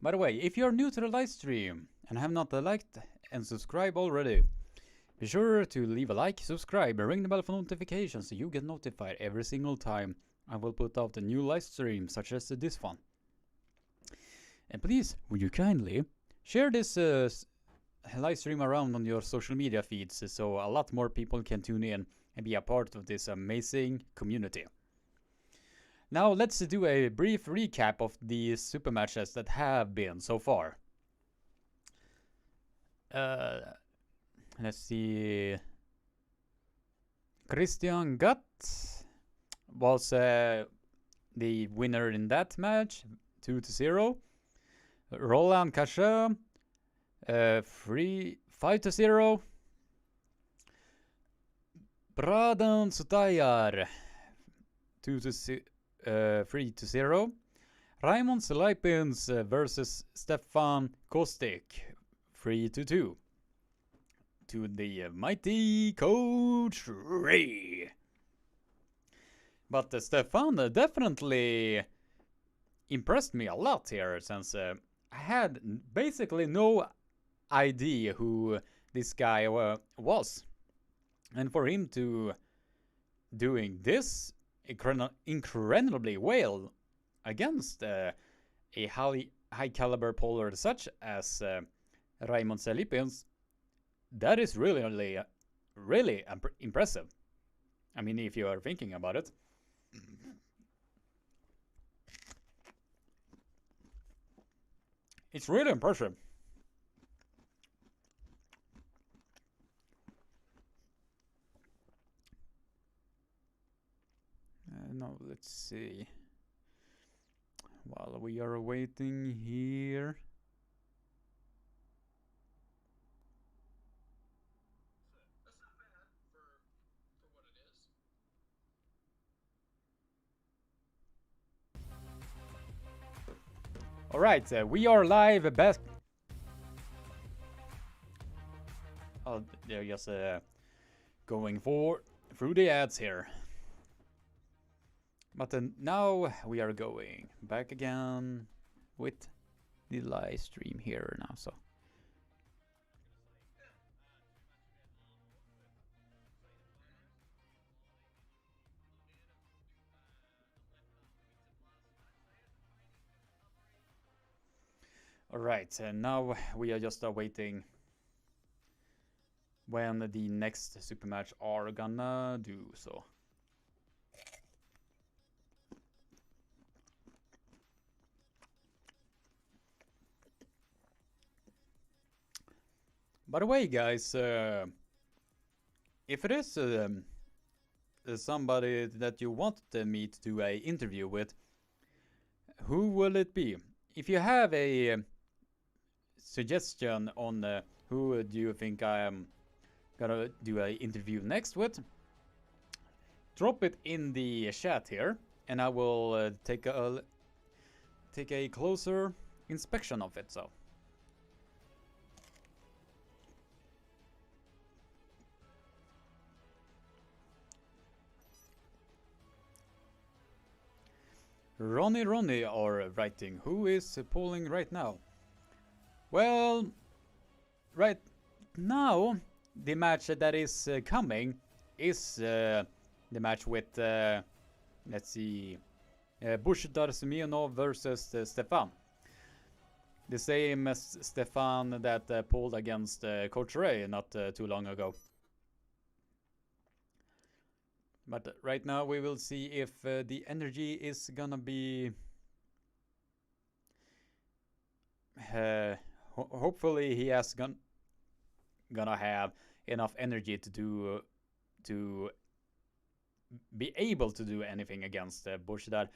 By the way, if you're new to the live stream and have not liked and subscribed already, be sure to leave a like, subscribe, and ring the bell for notifications so you get notified every single time I will put out a new live stream such as this one. And please, would you kindly share this live stream around on your social media feeds so a lot more people can tune in and be a part of this amazing community. Now let's do a brief recap of the super matches that have been so far. Let's see. Christian Gutt was the winner in that match, 2-0. Roland Cachet, 5-0. Braden Sutayar, 3-0. Raymond Selipins versus Stefan Kostik, 3-2. To the mighty Coach Ray. But Stefan definitely impressed me a lot here, since I had basically no idea who this guy was. And for him to doing this incredibly well against a high caliber polar such as Raymond Selipins, that is really impressive. I mean, if you are thinking about it. It's really impressive. Now, let's see. While we are waiting here. Alright, we are live back. Oh, they're just going through the ads here. But now we are going back again with the live stream here now. So. Alright, now we are just awaiting when the next super match are gonna do so. By the way, guys, if it is somebody that you want me to do an interview with, who will it be? If you have a suggestion on who do you think I am gonna do an interview next with, drop it in the chat here, and I will take a closer inspection of it. So. Ronnie are writing. Who is polling right now? Well, right now the match that is coming is the match with let's see, Bozhidar Simeonov versus Stefan. The same as Stefan that pulled against Coach Ray not too long ago. But right now we will see if the energy is gonna be hopefully he has gonna have enough energy to be able to do anything against Bozhidar.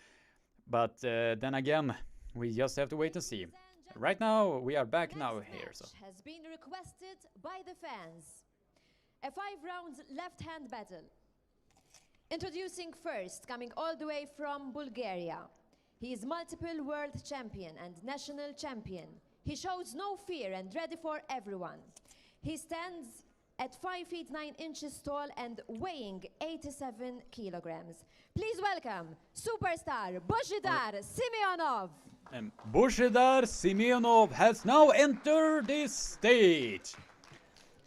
But then again, We just have to wait and see. Right now, we are back now here. So Has been requested by the fans. A 5-round left-hand battle. Introducing first, coming all the way from Bulgaria. He is multiple world champion and national champion. He shows no fear and ready for everyone. He stands at 5 feet 9 inches tall and weighing 87 kilograms. Please welcome superstar Bozhidar Simeonov. and Bozhidar Simeonov has now entered this stage.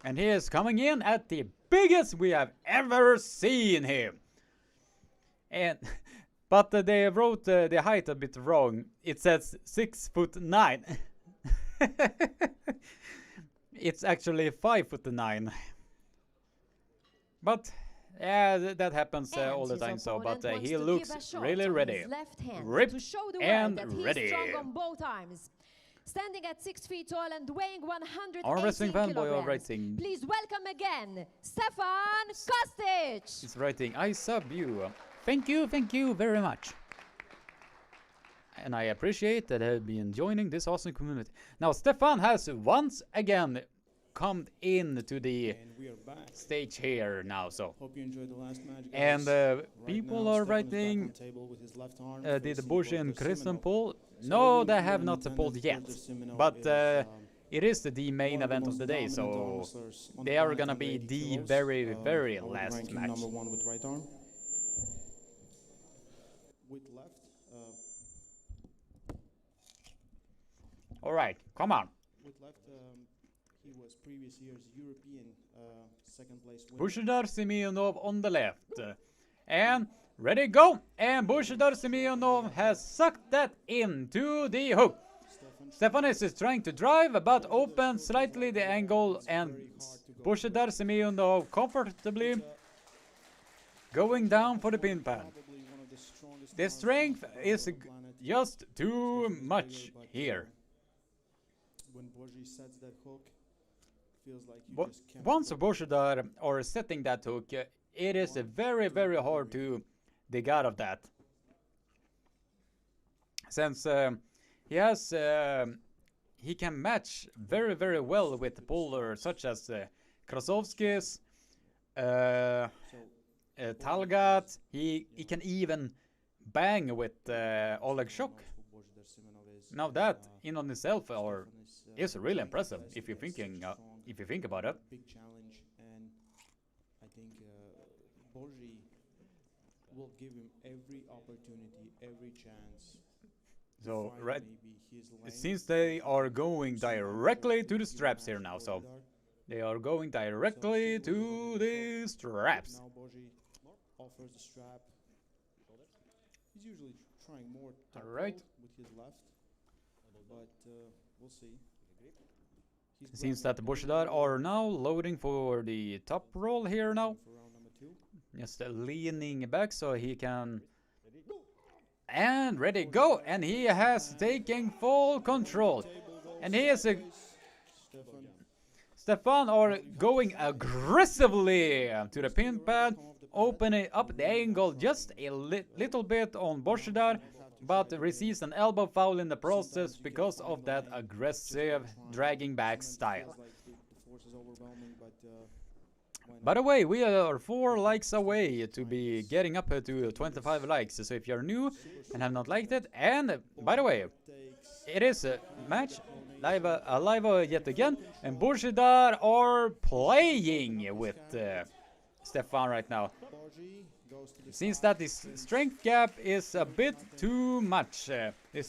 And he is coming in at the biggest we have ever seen him. And but they wrote the height a bit wrong. It says 6'9". It's actually 5'9". But yeah, that happens all the time. So, but he looks really ready, ripped and ready. Strong on both arms. Standing at 6 feet tall and weighing 118 Armwrestling fanboy kilograms. writing. Please welcome again, Stefan Kostic. He's writing, I sub you. Thank you very much. And I appreciate that I've been joining this awesome community. Now, Stefan has once again come in to the And we are back. stage here now. So, Hope you enjoyed the last match, and guys. people now, are Stefan is back writing, on table with his left arm, did facing Bush both and the Kirsten Simeonov. pull? So No, we they will have be not intended pulled for yet. the Simeonov But is, it is the main one of the event of most the day, dominant so arm wrestlers on they the are planet gonna under be 80 the kilos. very I would last rank him match. number 1 with right arm. With left, All right, come on. he was previous year's European second place winner. Bozhidar Simeonov on the left. And ready, go! And Bozhidar Simeonov has sucked that into the hook. Stefanis is trying to drive, but opens slightly the angle, and Bozhidar Simeonov comfortably going down for the pin pad. Probably one of the strongest The arms strength on is the planet. just too Stefan is much ready, but, here. When Bozhi sets that hook, feels like you But just can't once stop. Bozhidar are setting that hook, it is very hard to dig out of that. Since he has, he can match very well with pullers such as Krasovskis, Talgat. He can even bang with Oleg Shok. Now that in on itself is really impressive if you're thinking if you think about it. Big challenge, and I think Bozhi will give him every opportunity, every chance. to So find right, maybe his lane. it seems they are going directly to the straps here now. So they are going directly to the straps. Now Bozhi offers the strap. He's usually trying more tempo Alright. with his left, but we'll see. He's It seems grabbing that the Bozhidar are now loading for the top roll here now. for round number 2. Just leaning back so he can. And ready, go! And he has taken full control. And he is a. Stefan Stefan are going aggressively to the pin pad, opening up the angle just a little bit on Bozhidar, but receives an elbow foul in the process because of that aggressive dragging back style. feels like the force is overwhelming, but why By the way, we are 4 likes away to be getting up to 25 likes, so if you're new and have not liked it, and by the way, it is a match live yet again, and Bozhidar are playing with Stefan right now. Bozhi goes to the Seems that this strength gap is a bit too much. The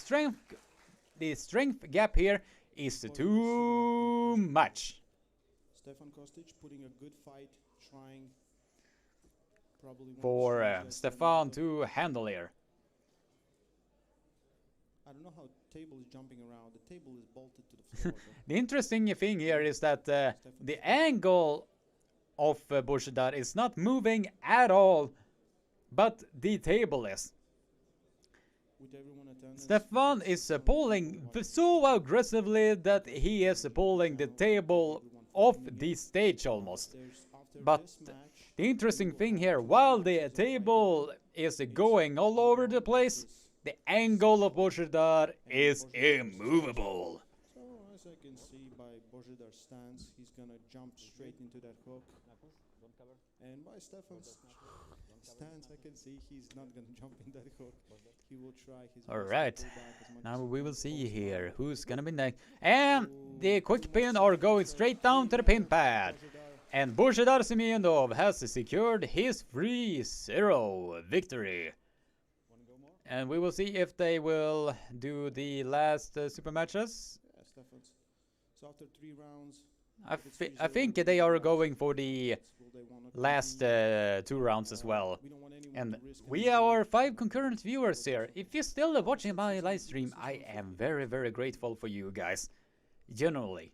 strength gap here is too much. Stefan Kostic putting a good fight, trying probably one of the For strongest Stefan to handle here. I don't know how table is jumping around. The table is bolted to the floor. The interesting thing here is that the angle of Bozhidar is not moving at all, but the table is. With everyone attendance, Stefan is pulling so aggressively that he is pulling the table off the stage almost. after But this match, the interesting thing here, while the table is going all over the place, The angle of Bozhidar is immovable. So as I can see by Bozhidar's stance, he's gonna jump straight into that hook. And by Stefan's stance, I can see he's not gonna jump in that hook. He will try his best to Alright, pull back as much now as we will possible. see here who's gonna be next. And the quick pin are going straight down to the pin pad. And Bozhidar Simeonov has secured his 3-0 victory. And we will see if they will do the last super matches. Yeah, Stefan's. So after 3 rounds, I think they are going for the will they wanna last continue? 2 rounds as well. We don't want anyone And to risk we any are 5 concurrent viewers here. If you're still watching my live stream, I am very, very grateful for you guys. Genuinely.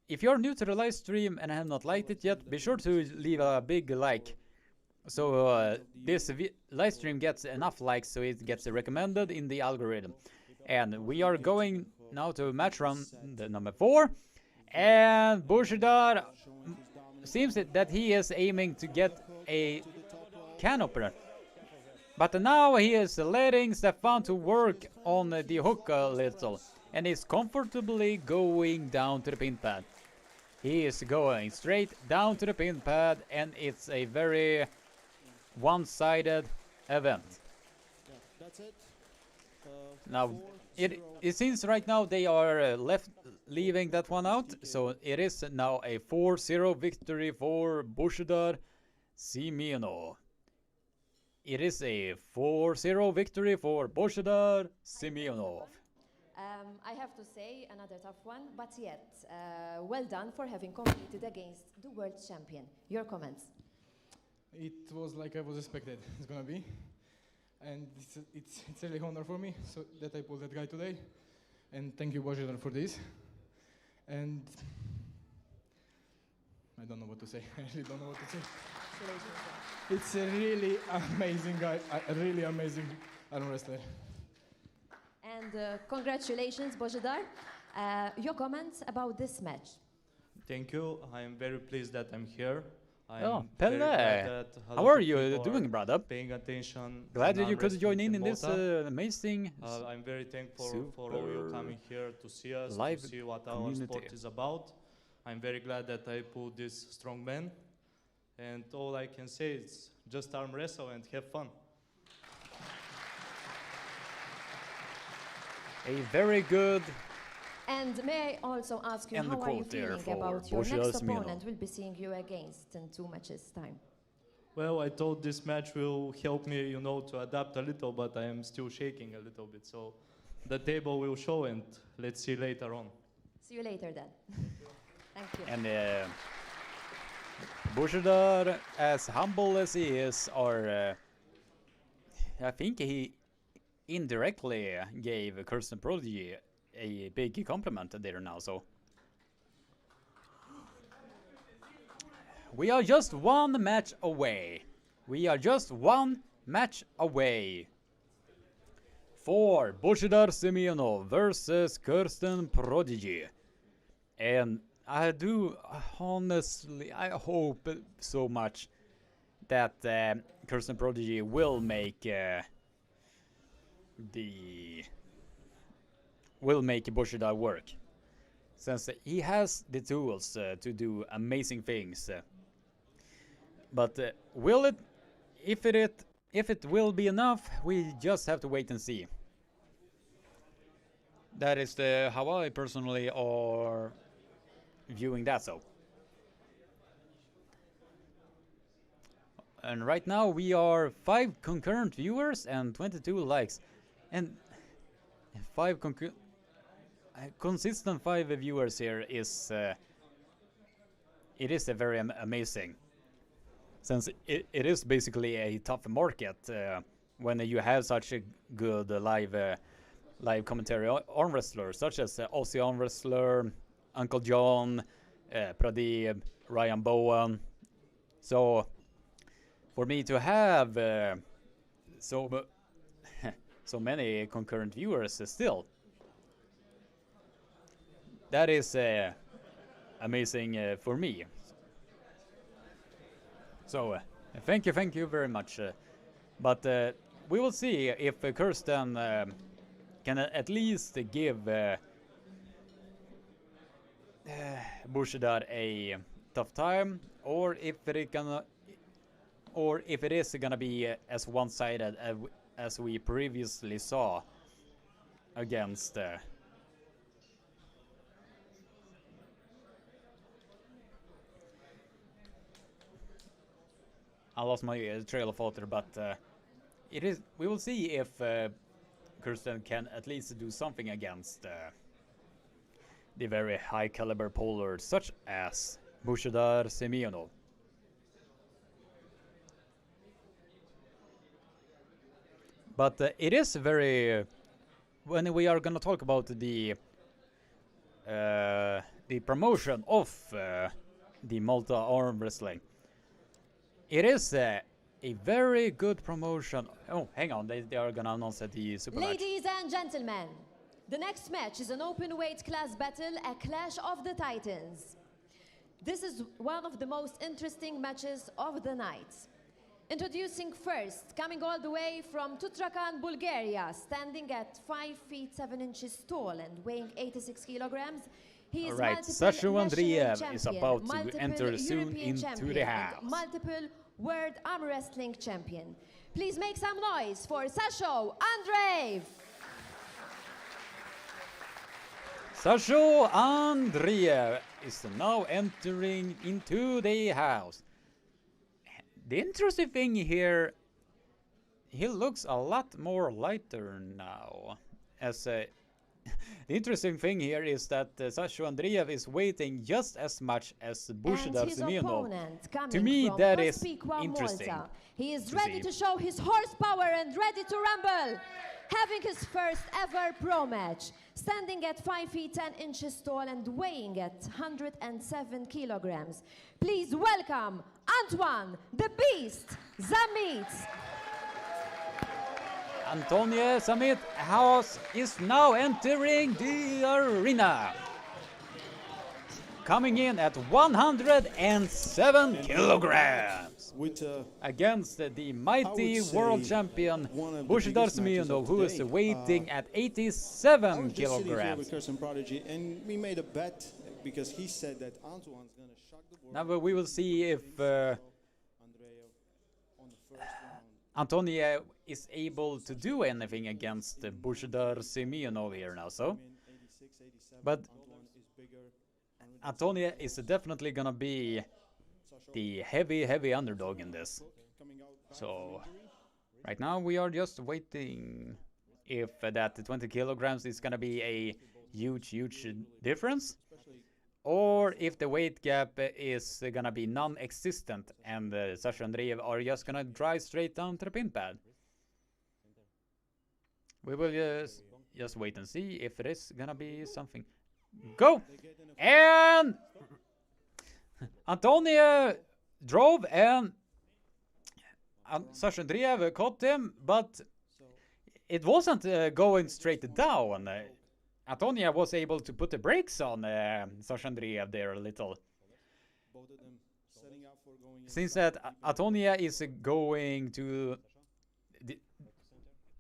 If you're new to the live stream and have not liked it yet, be sure to leave a big like. So this live stream gets enough likes so it gets recommended in the algorithm. And we are going now to match round number 4. And Bozhidar seems that he is aiming to get a can opener. But now he is letting Stefan to work on the hook a little. And is comfortably going down to the pin pad. He is going straight down to the pin pad, and it's a very one-sided event. Yeah, that's it. Now, 4-0. it seems right now they are leaving that one out, so it is now a 4-0 victory for Bozhidar Simeonov. It is a 4-0 victory for Bozhidar Simeonov. I have to say another tough one, but yet well done for having competed against the world champion. Your comments? It was like I was expected it's gonna be, and it's really honor for me so that I pulled that guy today, and thank you Bozhidar for this. And I don't know what to say. I really don't know what to say. It's a really amazing guy, a really amazing arm wrestler. And congratulations, Bozhidar. Your comments about this match? Thank you. I am very pleased that I'm here. Oh, very glad Pelle! that a How lot are of you people doing, are brother? Paying attention. Glad in that you could arm join wrestling in this Malta. amazing I'm very thankful for all you coming here to see us, live to see what our community. sport is about. I'm very glad that I pulled this strong man. And all I can say is just arm wrestle and have fun. a very good. And may I also ask you, And the how are you quote there feeling for about your Bozhidar next Simeonov. opponent we'll be seeing you against in 2 matches' time? Well, I thought this match will help me, to adapt a little, but I am still shaking a little bit. So the table will show, and let's see later on. See you later then. Thank you. And Bozhidar, as humble as he is, I think he indirectly gave Kirsten Prodigy a big compliment there now. So we are just 1 match away. We are just 1 match away for Bozhidar Simeonov versus Kirsten Prodigy. And I do honestly, I hope so much that Kirsten Prodigy will make Bozhidar work, since he has the tools to do amazing things. But will it? If it will be enough, we just have to wait and see. That is how I personally are viewing that. So, and right now we are 5 concurrent viewers and 22 likes, and 5 consistent 5 viewers here is it is a very amazing, since it is basically a tough market when you have such a good live commentary arm wrestlers such as Aussie arm wrestler, Uncle John, Pradeep, Ryan Bowen. So for me to have so many concurrent viewers still, that is amazing for me. So thank you very much. But we will see if Kirsten can at least give Bozhidar a tough time, or if it is gonna be as one-sided as we previously saw against I lost my trail of thought there, but we will see if Kirsten can at least do something against the very high caliber polars such as Bozhidar, Simeonov. But it is very when we are gonna talk about the promotion of the Malta arm wrestling. It is a very good promotion. Oh, hang on, they are gonna announce the super match. Ladies and gentlemen, the next match is an open weight class battle, a clash of the titans. This is one of the most interesting matches of the night. Introducing first, coming all the way from Tutrakan, Bulgaria, standing at 5 feet 7 inches tall and weighing 86 kilograms. He is Alright, Sasha Andreev is about to enter soon into the house. Multiple World Arm Wrestling Champion. Please make some noise for Sasha Andreev. Sasha Andreev is now entering into the house. The interesting thing here, he looks a lot more lighter now. The interesting thing here is that Sasha Andreev is weighing just as much as Bozhidar Simeonov. To me, that is interesting. Malta. He is ready to show his horsepower and ready to rumble. Having his first ever pro match, standing at 5 feet 10 inches tall and weighing at 107 kilograms. Please welcome Antoine the Beast Zamit. Antoine Zamit House is now entering the arena. Coming in at 107 kilograms. Against the mighty world champion Bozhidar Simeonov, who is weighing at 87 kilograms. Kersten Prodigy, and we made a bet because he said that Antoine's going to shock the world. Now we will see if Antoine is able to do anything against Bozhidar Simeonov here now. So, but Antoine is definitely gonna be the heavy underdog in this. So right now we are just waiting if that 20 kilograms is gonna be a huge difference, or if the weight gap is gonna be non-existent and Sasha Andreev are just gonna drive straight down to the pin pad. We will just wait and see if it is gonna be something. Go! And Antoine drove and Sasha Andreev caught him, but it wasn't going straight down. Antoine was able to put the brakes on Sasha Andreev there a little. Since that Antoine is going to...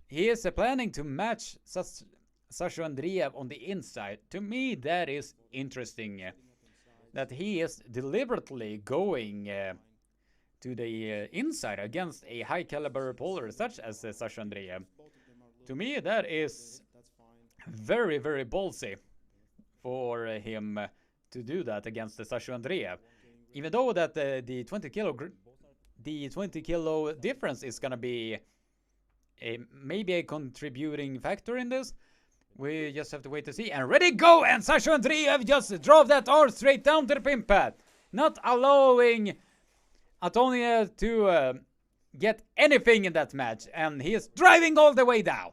He is planning to match Sasha Andreev on the inside. To me, that is interesting. That he is deliberately going to the inside against a high caliber polar such as Sasha Andreev. To me, that is very ballsy for him to do that against Sasha Andreev. Even though that the 20 kilo difference is gonna be maybe a contributing factor in this. We just have to wait to see. And ready, go! And Sasha Andreev just drove that arm straight down to the pin pad, not allowing Antoine to get anything in that match. And he is driving all the way down.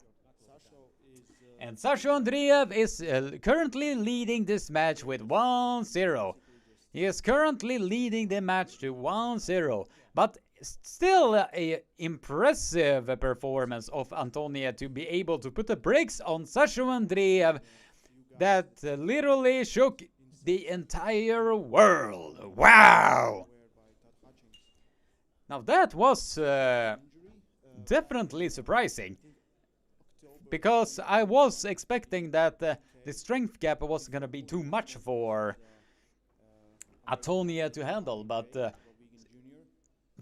And Sasha Andreev is currently leading this match with 1-0. He is currently leading the match to 1-0. But still a impressive performance of Antoine to be able to put the brakes on Sasha Andreev that literally shook the entire world. Wow! Now that was definitely surprising. Because I was expecting that the strength gap was gonna be too much for Antonia to handle, but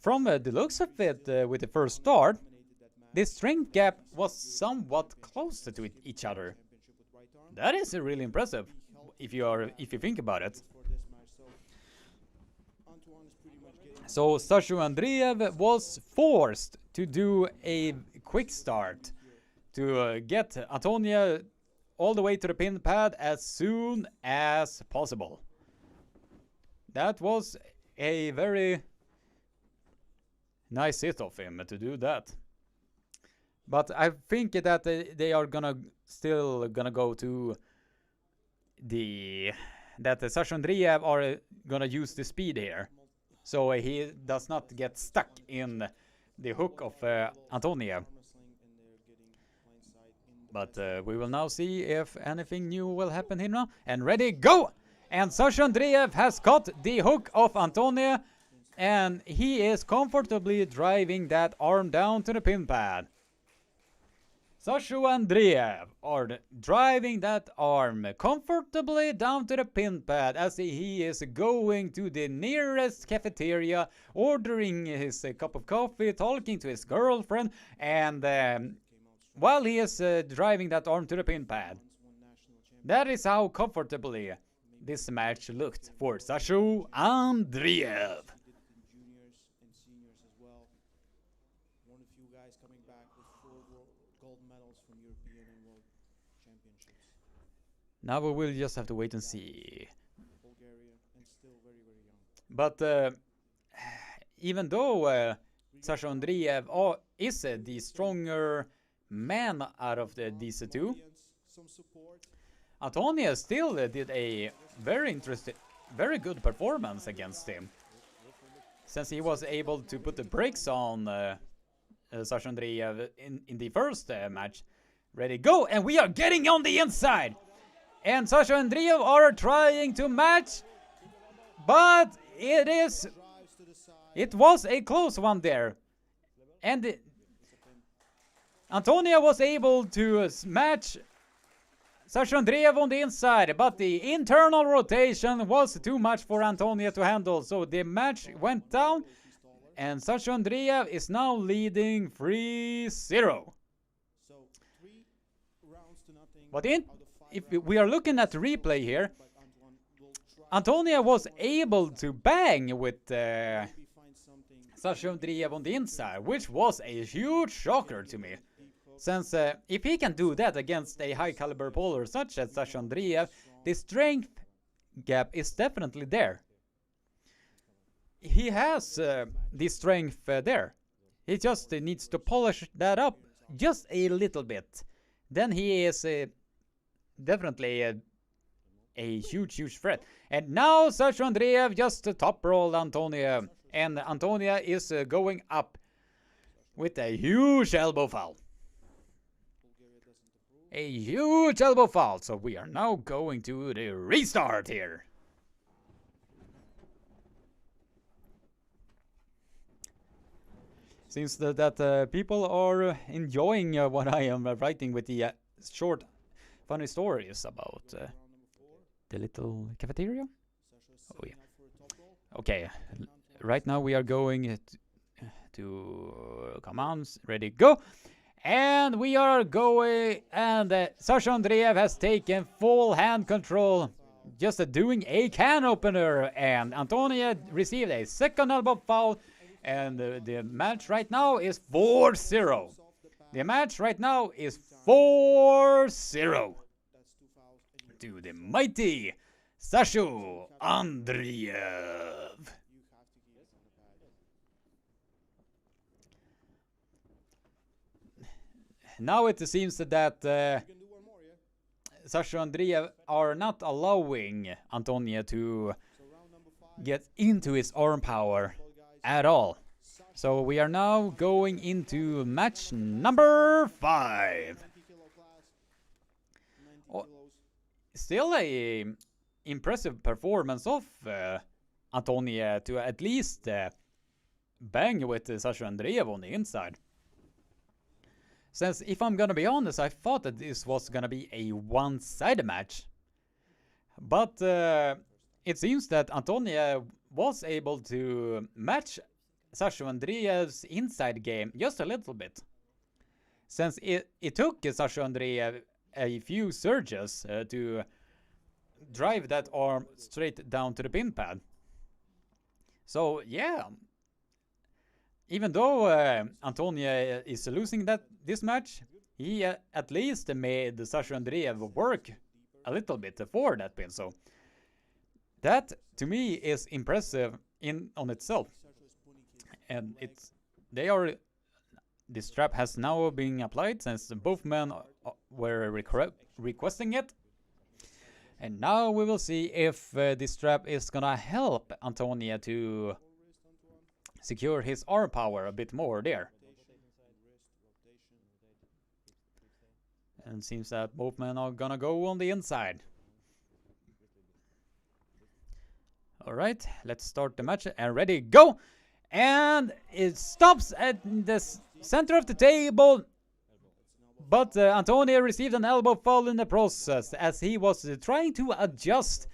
from the looks of it with the first start, the strength gap was somewhat closer to each other. That is really impressive if you think about it. So Sasha Andreev was forced to do a quick start to get Antonia all the way to the pin pad as soon as possible. That was a very nice hit of him to do that. But I think that they are still gonna go to that Sasha Andreev are gonna use the speed here, so he does not get stuck in the hook of Antonia. But we will now see if anything new will happen here now. And ready, go! And Sasha Andreev has caught the hook of Antonia, and he is comfortably driving that arm down to the pin pad. Sasha Andreev are driving that arm comfortably down to the pin pad as he is going to the nearest cafeteria, ordering his cup of coffee, talking to his girlfriend, and while he is driving that arm to the pin pad. That is how comfortably this match looked for Sasha Andreev. Now we will just have to wait and see. But even though Sasha Andreev is the stronger man out of these two, Antonia still did a very good performance against him, since he was able to put the brakes on Sasha Andreev in the first match. Ready, go! And we are getting on the inside! And Sasha Andreev are trying to match, but it was a close one there. And Antonia was able to match Sasha Andreev on the inside, but the internal rotation was too much for Antonia to handle, so the match went down, and Sasha Andreev is now leading 3-0. But if we are looking at the replay here, Antonia was able to bang with Sasha Andreev on the inside, which was a huge shocker to me. Since if he can do that against a high caliber bowler such as Sasha Andreev, the strength gap is definitely there. He has the strength there. He just needs to polish that up just a little bit. Then he is definitely a huge threat. And now Sasha Andreev just top rolled Antonia, and Antonia is going up with a huge elbow foul. A huge elbow foul. So we are now going to the restart here. Seems that people are enjoying what I am writing with the short funny stories about the little cafeteria. Oh yeah. Okay, right now we are going to come on, ready, go. And we are going, and Sasha Andreev has taken full hand control, just doing a can opener, and Antonia received a second elbow foul, and the match right now is 4-0. The match right now is 4-0 to the mighty Sasha Andreev. Now it seems that Sasha Andreev are not allowing Antonia to get into his arm power at all. So we are now going into match number 5. Oh, still a impressive performance of Antonia to at least bang with Sasha Andreev on the inside. Since if I'm gonna be honest, I thought that this was gonna be a one-sided match. But it seems that Antonia was able to match Sasha Andreev's inside game just a little bit. Since it took Sasha Andreev a few surges to drive that arm straight down to the pin pad. So yeah, even though Antonia is losing this match, he at least made Sasha Andreev work a little bit for that pin. So that to me is impressive on itself. And the strap has now been applied since both men were requesting it. And now we will see if this strap is gonna help Antonia to secure his arm power a bit more there. And seems that both men are gonna go on the inside. Alright, let's start the match and ready, go! And it stops at the center of the table. But Antonia received an elbow fall in the process as he was trying to adjust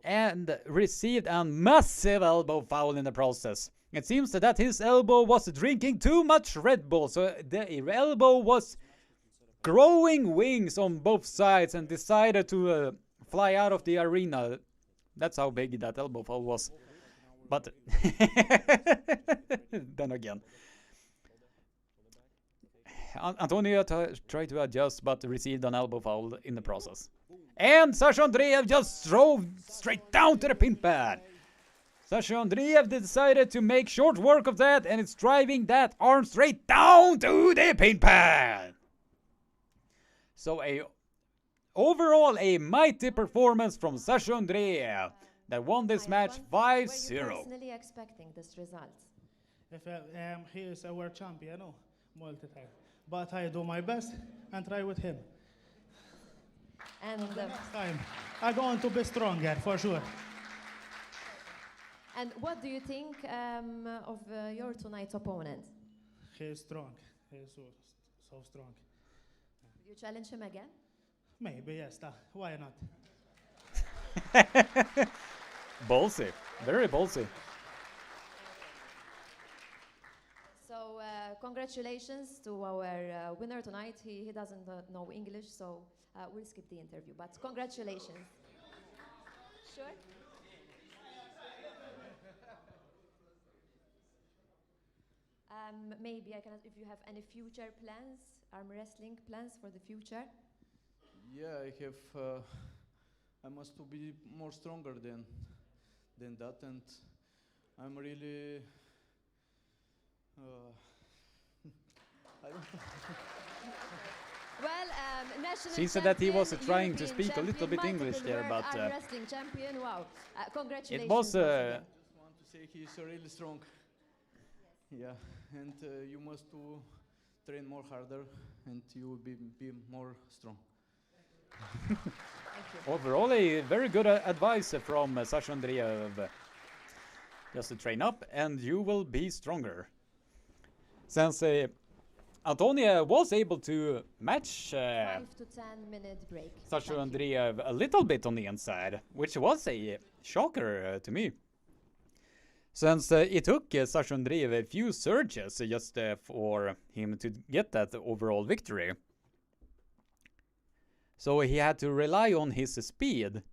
and received a massive elbow foul in the process. It seems that his elbow was drinking too much Red Bull, so the elbow was growing wings on both sides and decided to fly out of the arena. That's how big that elbow foul was. But then again, Antonia tried to adjust but received an elbow foul in the process. And Sasha Andreev just drove straight down to the pin pad. Sasha Andreev decided to make short work of that, and it's driving that arm straight down to the pin pad. So overall a mighty performance from Sasha Andreev that won this match 5-0. Were you personally expecting this result? If he is a world champion, no, multi-time. But I do my best and try with him. And Next time, I'm going to be stronger for sure. and what do you think of your tonight's opponent? He is strong. He is so strong. Will you challenge him again? Maybe yes. Why not? Ballsy, very ballsy. So congratulations to our winner tonight. He doesn't know English, so we'll skip the interview. But congratulations. Sure. Maybe I can ask if you have any future plans, arm wrestling plans for the future. Yeah, I have. I must to be more stronger than that, and I'm really. I don't know. Well, national Seems that he was champion, trying to European speak a little champion, bit English multiple there, world but arm wrestling champion. Wow! Congratulations. it was I just want to say he's really strong. Yeah, and you must to train more harder, and you will be more strong. overall a very good advice from Sasha Andreev. Just to train up and you will be stronger. Since Antonia was able to match 5 to 10 minute break. Sasha Thank you. Andreev a little bit on the inside, which was a shocker to me. Since it took Sasha Andreev a few surges just for him to get that overall victory. So he had to rely on his speed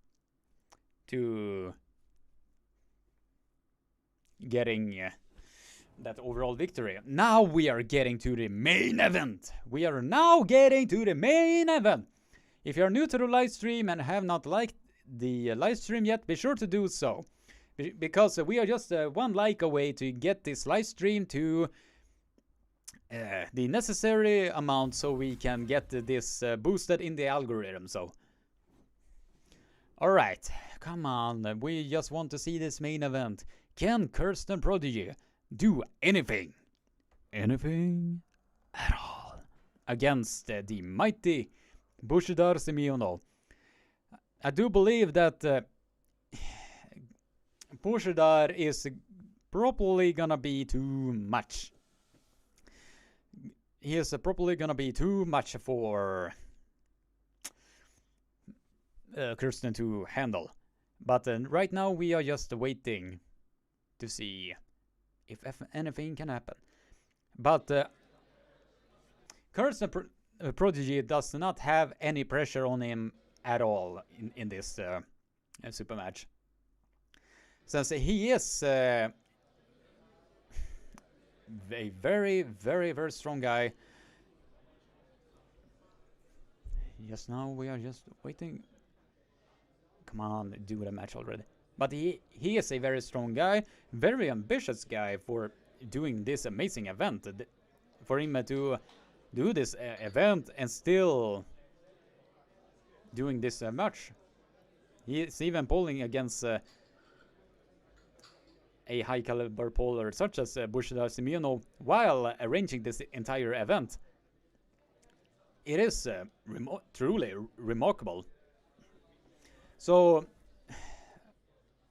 to getting that overall victory. Now we are getting to the main event. We are now getting to the main event. If you are new to the live stream and have not liked the live stream yet, be sure to do so. Because we are just one like away to get this live stream to the necessary amount so we can get this boosted in the algorithm. So, alright, come on, we just want to see this main event. Can Kirsten Prodigy do anything at all against the mighty Bozhidar Simeonov? I do believe that Bozhidar is probably gonna be too much. he is probably gonna be too much for Kirsten to handle. But right now we are just waiting to see if anything can happen. But Kirsten Prodigy does not have any pressure on him at all in this super match. Since he is a very, very, very strong guy. Yes, now we are just waiting. Come on, do the match already. But he is a very strong guy, very ambitious guy for doing this amazing event. For him to do this event and still doing this match. He is even polling against a high caliber poller such as Bozhidar Simeonov while arranging this entire event. It is truly remarkable. So,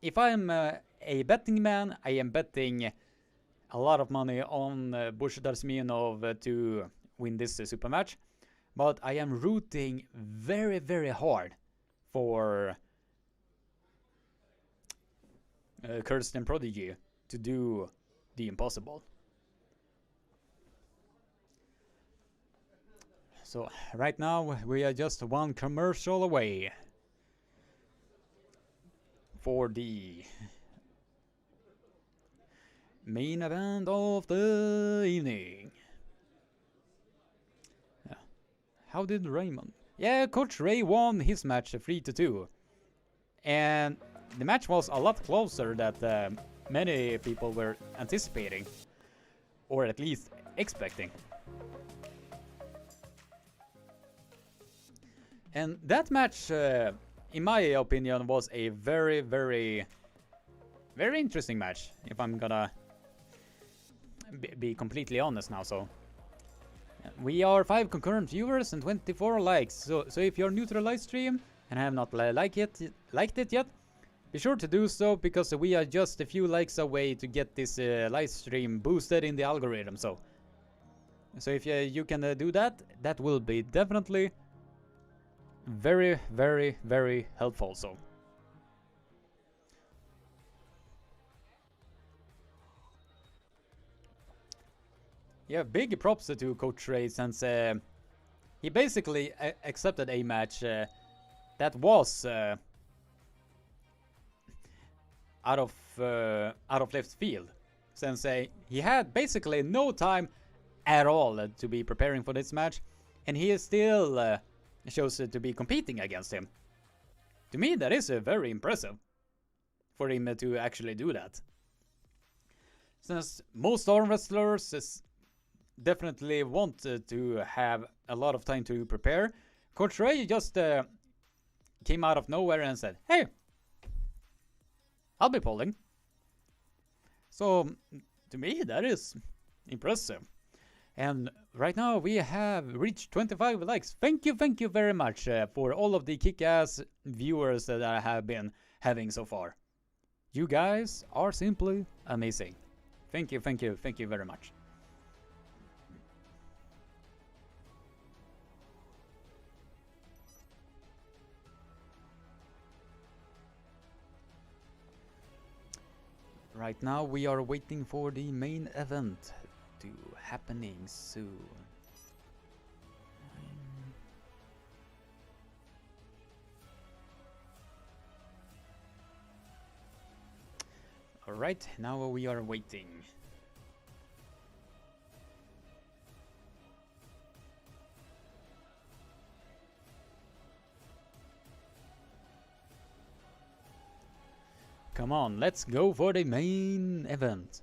if I'm a betting man, I am betting a lot of money on Bozhidar Simeonov to win this super match. But I am rooting very, very hard for Kirsten Prodigy to do the impossible. So right now we are just one commercial away for the main event of the evening. Yeah. How did Raymond? Yeah, Coach Ray won his match 3-2. And the match was a lot closer than many people were anticipating, or at least expecting. And that match, in my opinion, was a very, very, very interesting match, if I'm gonna be completely honest now. So we are 5 concurrent viewers and 24 likes. So if you're new to the live stream and have not liked it yet, be sure to do so, because we are just a few likes away to get this live stream boosted in the algorithm. So if you can do that, that will be definitely very, very, very helpful. So yeah, big props to Coach Ray, since he basically accepted a match that was out of left field, since he had basically no time at all to be preparing for this match, and he still chose to be competing against him. To me, that is very impressive for him to actually do that, since most arm wrestlers definitely want to have a lot of time to prepare. Coach Ray just came out of nowhere and said, "Hey, I'll be polling." So to me, that is impressive. And right now we have reached 25 likes. Thank you very much for all of the kick-ass viewers that I have been having so far. You guys are simply amazing. Thank you very much. Right now we are waiting for the main event to happening soon. Alright, now we are waiting. Come on, let's go for the main event.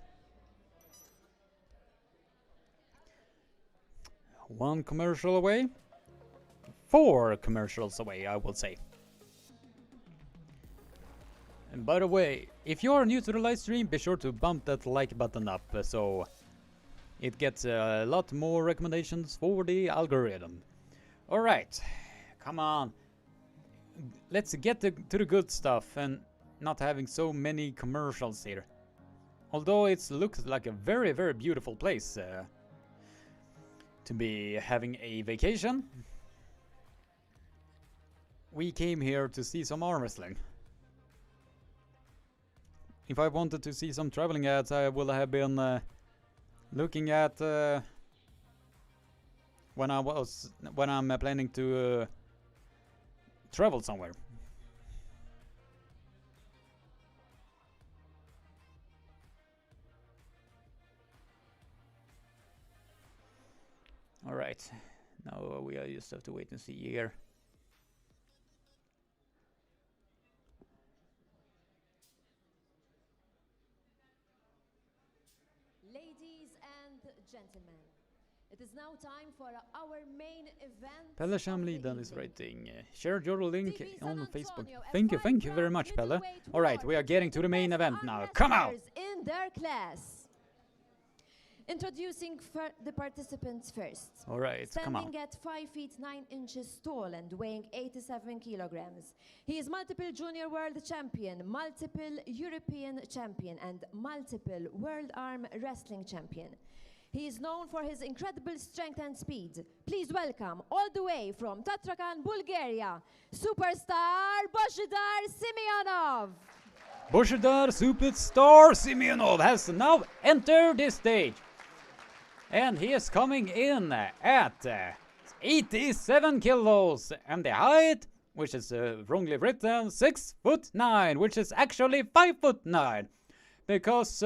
1 commercial away. 4 commercials away, I will say. And by the way, if you're new to the live stream, be sure to bump that like button up so it gets a lot more recommendations for the algorithm. Alright, come on. Let's get to the good stuff and not having so many commercials here. Although it looks like a very, very beautiful place. to be having a vacation. We came here to see some arm wrestling. If I wanted to see some traveling ads, I would have been looking at when I'm planning to travel somewhere. All right, now we just have to wait and see here. Ladies and gentlemen, it is now time for our main event. Pelle Shamlidan is writing. Share your link TV on San Facebook. Antonio at Thank you 5 very much, rounds Pelle. middleweight Alright, war we are getting to the main best event arm now. Come out! wrestlers in their class. Introducing the participants first. Alright, come on. Standing at 5 feet 9 inches tall and weighing 87 kilograms. He is multiple junior world champion, multiple European champion, and multiple world arm wrestling champion. He is known for his incredible strength and speed. Please welcome, all the way from Tatrakan, Bulgaria, superstar Bozhidar Simeonov. Bozhidar Superstar Simeonov has now entered the stage. And he is coming in at 87 kilos. And the height, which is wrongly written, 6'9", which is actually 5'9". Because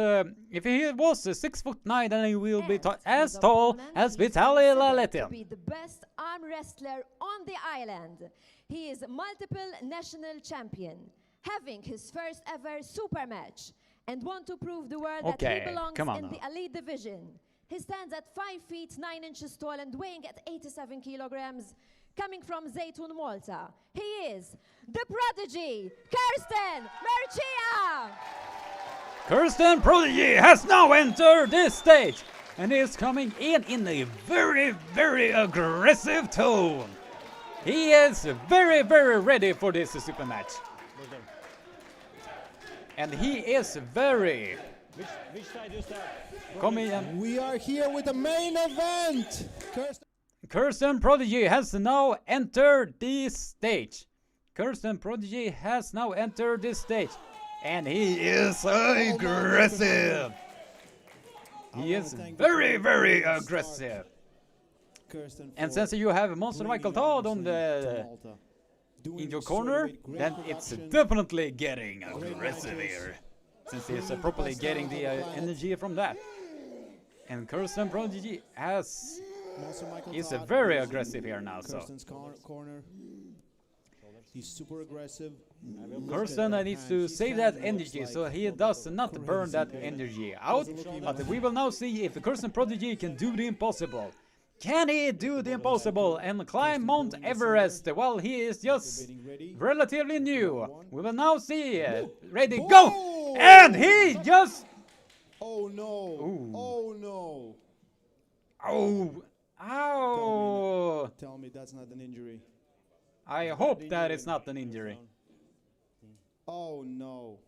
if he was 6'9", then he will be as tall as Vitaly Laletin. To be the best arm wrestler on the island. He is multiple national champion, having his first ever super match, and want to prove the world that he belongs in the elite division. He stands at 5 feet 9 inches tall and weighing at 87 kilograms. Coming from Zeytun, Malta, he is the Prodigy, Kirsten Merchia! Kirsten Prodigy has now entered this stage and is coming in a very, very aggressive tone. He is very, very ready for this super match. And he is very... Which side you start? Coming in. We are here with the main event. Kirsten Prodigy has now entered this stage. Kirsten Prodigy has now entered this stage. And he is aggressive. He is very, very aggressive. And since you have Monster Michael Todd on the in your corner, then it's definitely getting aggressive here. Since he's properly getting the energy from that. And Kirsten Prodigy is very aggressive here now. So corner. He's super aggressive. Kirsten needs to save that energy so he does not burn that energy out. But we will now see if Kirsten Prodigy can do the impossible. Can he do the impossible and climb Mount Everest while he is just relatively new? We will now see. Ready, go! And he just... Oh no! Ooh. Oh no! Oh! Ow! Tell me that's not an injury. I hope that is not an injury. Oh no!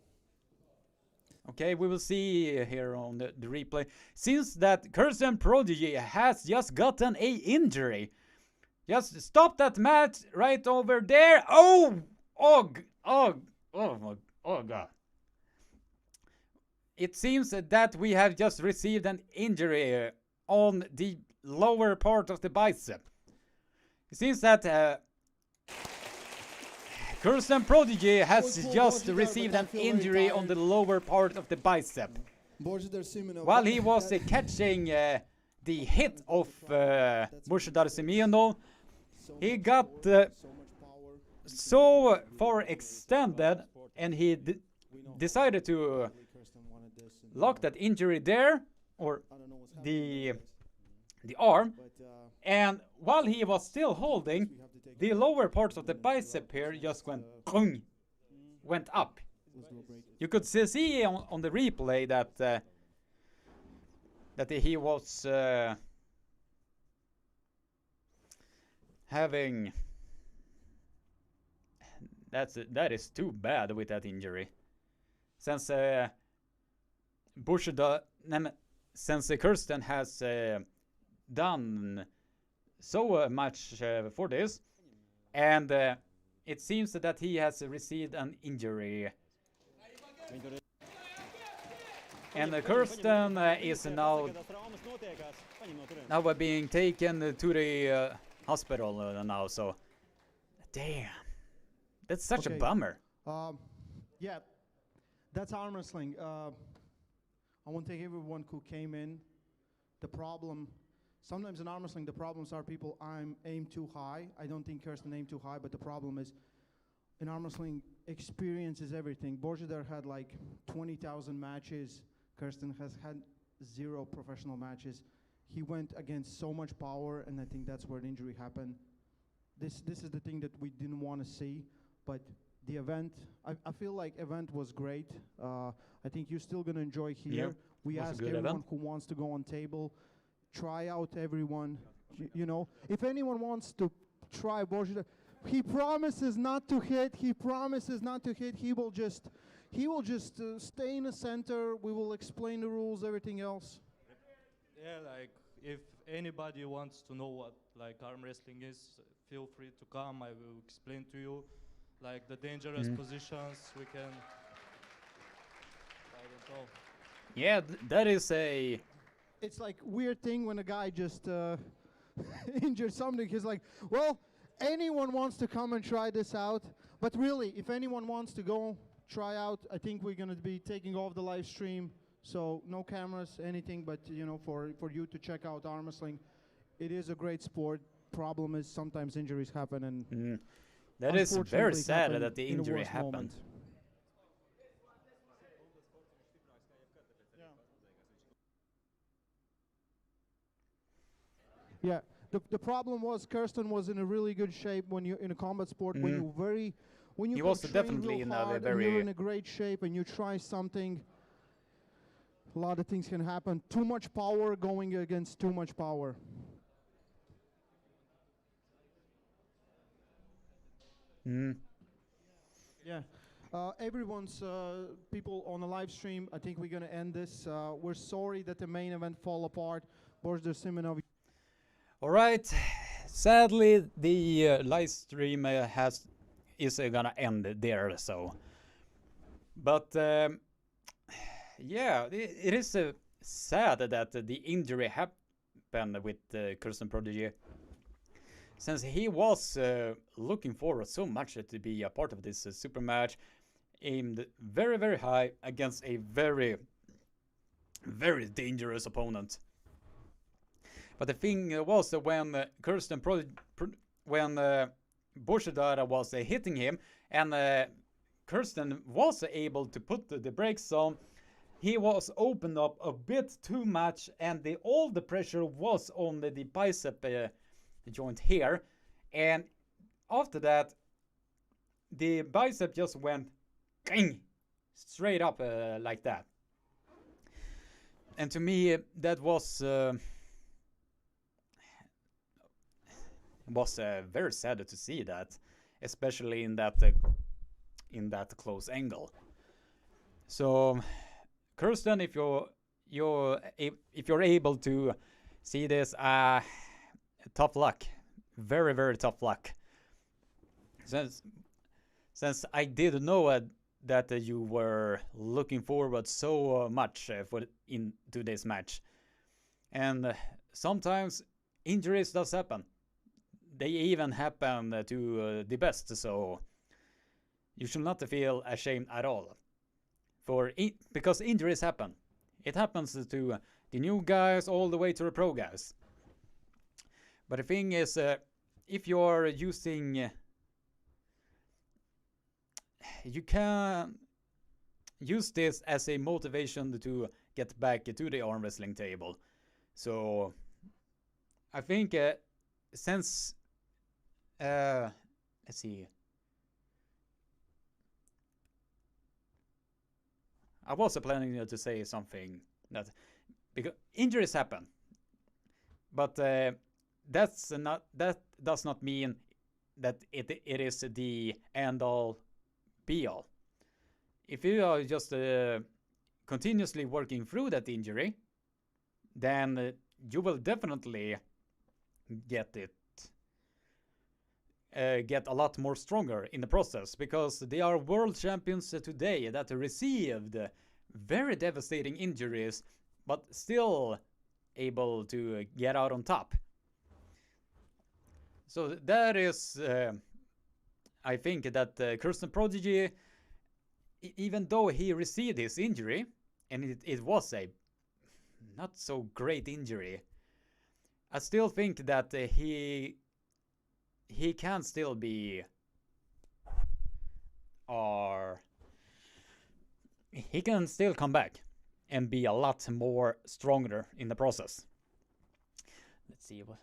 Okay, we will see here on the replay. Since that Kirsten Prodigy has just gotten a injury. Just stop that match right over there. Oh! Oh! Oh! Oh! Oh God. It seems that we have just received an injury on the lower part of the bicep. It seems that Kirsten Prodigy has just received an injury on the lower part of the bicep. While he was catching the hit of Bozhidar Simeonov, he got so far extended and he decided to lock that injury there, or the arm, and while he was still holding, the lower parts of the bicep here just went up. You could see on the replay that he was having... That is too bad with that injury. Since Bushido, since Kirsten has done so much for this, and it seems that he has received an injury. And Kirsten is now being taken to the hospital now. So, damn, that's such a bummer. Yeah, that's arm wrestling. I want to thank everyone who came in. The problem, sometimes in arm wrestling, the problems are people aim too high. I don't think Kirsten aimed too high, but the problem is in arm wrestling, experience is everything. Bozhidar had like 20,000 matches. Kirsten has had 0 professional matches. He went against so much power, and I think that's where the injury happened. This is the thing that we didn't want to see, but the event, I feel like event was great. I think you're still going to enjoy here. Yep. We Was a ask good everyone event. who wants to go on table, try out everyone. You know, if anyone wants to try Bozhidar, he promises not to hit. He promises not to hit. He will just stay in the center. We will explain the rules, everything else. Yeah, like if anybody wants to know what like arm wrestling is, feel free to come. I will explain to you like the dangerous positions we can. I don't know. Yeah, that is a. It's like weird thing when a guy just injured something. He's like, well, anyone wants to come and try this out. But really, if anyone wants to go try out, I think we're going to be taking off the live stream. So no cameras, anything, but you know, for you to check out arm wrestling. It is a great sport. Problem is sometimes injuries happen, and that is very unfortunately it sad happened that the in a injury worse happened. moment. Yeah, the problem was Kirsten was in a really good shape when you in a combat sport when you He can was train definitely real in a hard and very- you're in a great shape and you try something. A lot of things can happen. Too much power going against too much power. Yeah. Everyone's people on the live stream. I think we're gonna end this. We're sorry that the main event fall apart. Bozhidar Simeonov. All right. Sadly, the live stream is gonna end there. So, but yeah, it is sad that the injury happened with Kirsten Prodigy, since he was looking forward so much to be a part of this super match, aimed very, very high against a very, very dangerous opponent. But the thing was that when Bozhidar was hitting him, and Kirsten was able to put the brakes on, he was opened up a bit too much, and all the pressure was on the bicep joint here, and after that, the bicep just went straight up like that. And to me, that was very sad to see that, especially in that close angle. So, Kirsten, if you're able to see this, tough luck, very, very tough luck. Since I did know that you were looking forward so much into this match, and sometimes injuries does happen. They even happen to the best, so you should not feel ashamed at all. Because injuries happen. It happens to the new guys all the way to the pro guys. But the thing is, if you're using... you can use this as a motivation to get back to the arm wrestling table. So, I think since... let's see... I was planning to say something that because injuries happen, but that does not mean that it is the end all be all. If you are just continuously working through that injury, then you will definitely get a lot more stronger in the process, because they are world champions today that received very devastating injuries but still able to get out on top. So that is, I think that Kirsten Prodigy, even though he received his injury, and it was a not so great injury, I still think that he can still be, or he can still come back and be a lot more stronger in the process. Let's see what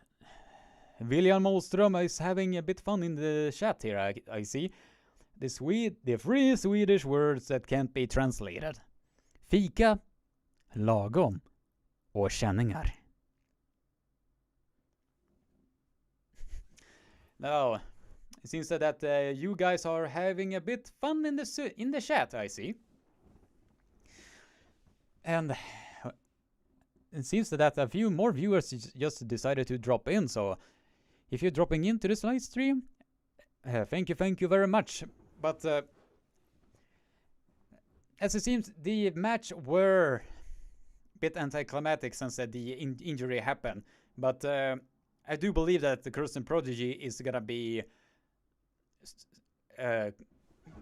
William Moström is having a bit fun in the chat here. I see the three Swedish words that can't be translated: fika, lagom, och känningar. Now, it seems that you guys are having a bit fun in the chat, I see. And it seems that a few more viewers just decided to drop in, so if you're dropping into this live stream, thank you very much. But as it seems, the match were a bit anticlimactic since the injury happened, but I do believe that the Kirsten Prodigy is gonna be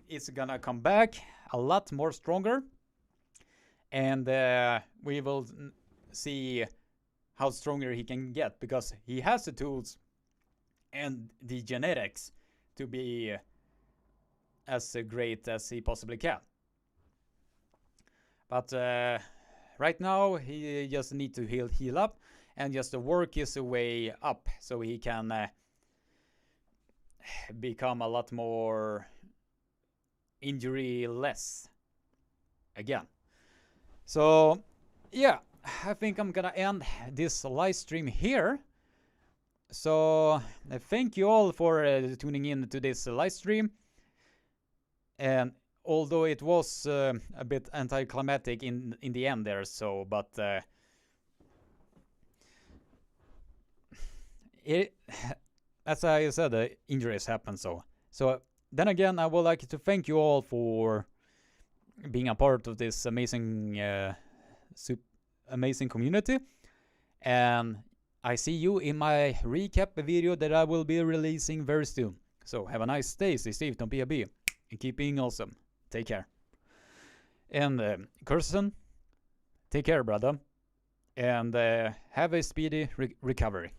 is gonna come back a lot more stronger, and we will see how stronger he can get, because he has the tools and the genetics to be as great as he possibly can. But right now he just need to heal up and just work his way up so he can become a lot more injury less again. So yeah, I think I'm gonna end this live stream here. So thank you all for tuning in to this live stream. And although it was a bit anticlimactic in the end there, so but as I said, injuries happen. So then again, I would like to thank you all for being a part of this amazing amazing community, and I see you in my recap video that I will be releasing very soon. So have a nice day, stay safe, don't be a bee, and keep being awesome. Take care. And Kirsten, take care, brother, and have a speedy recovery.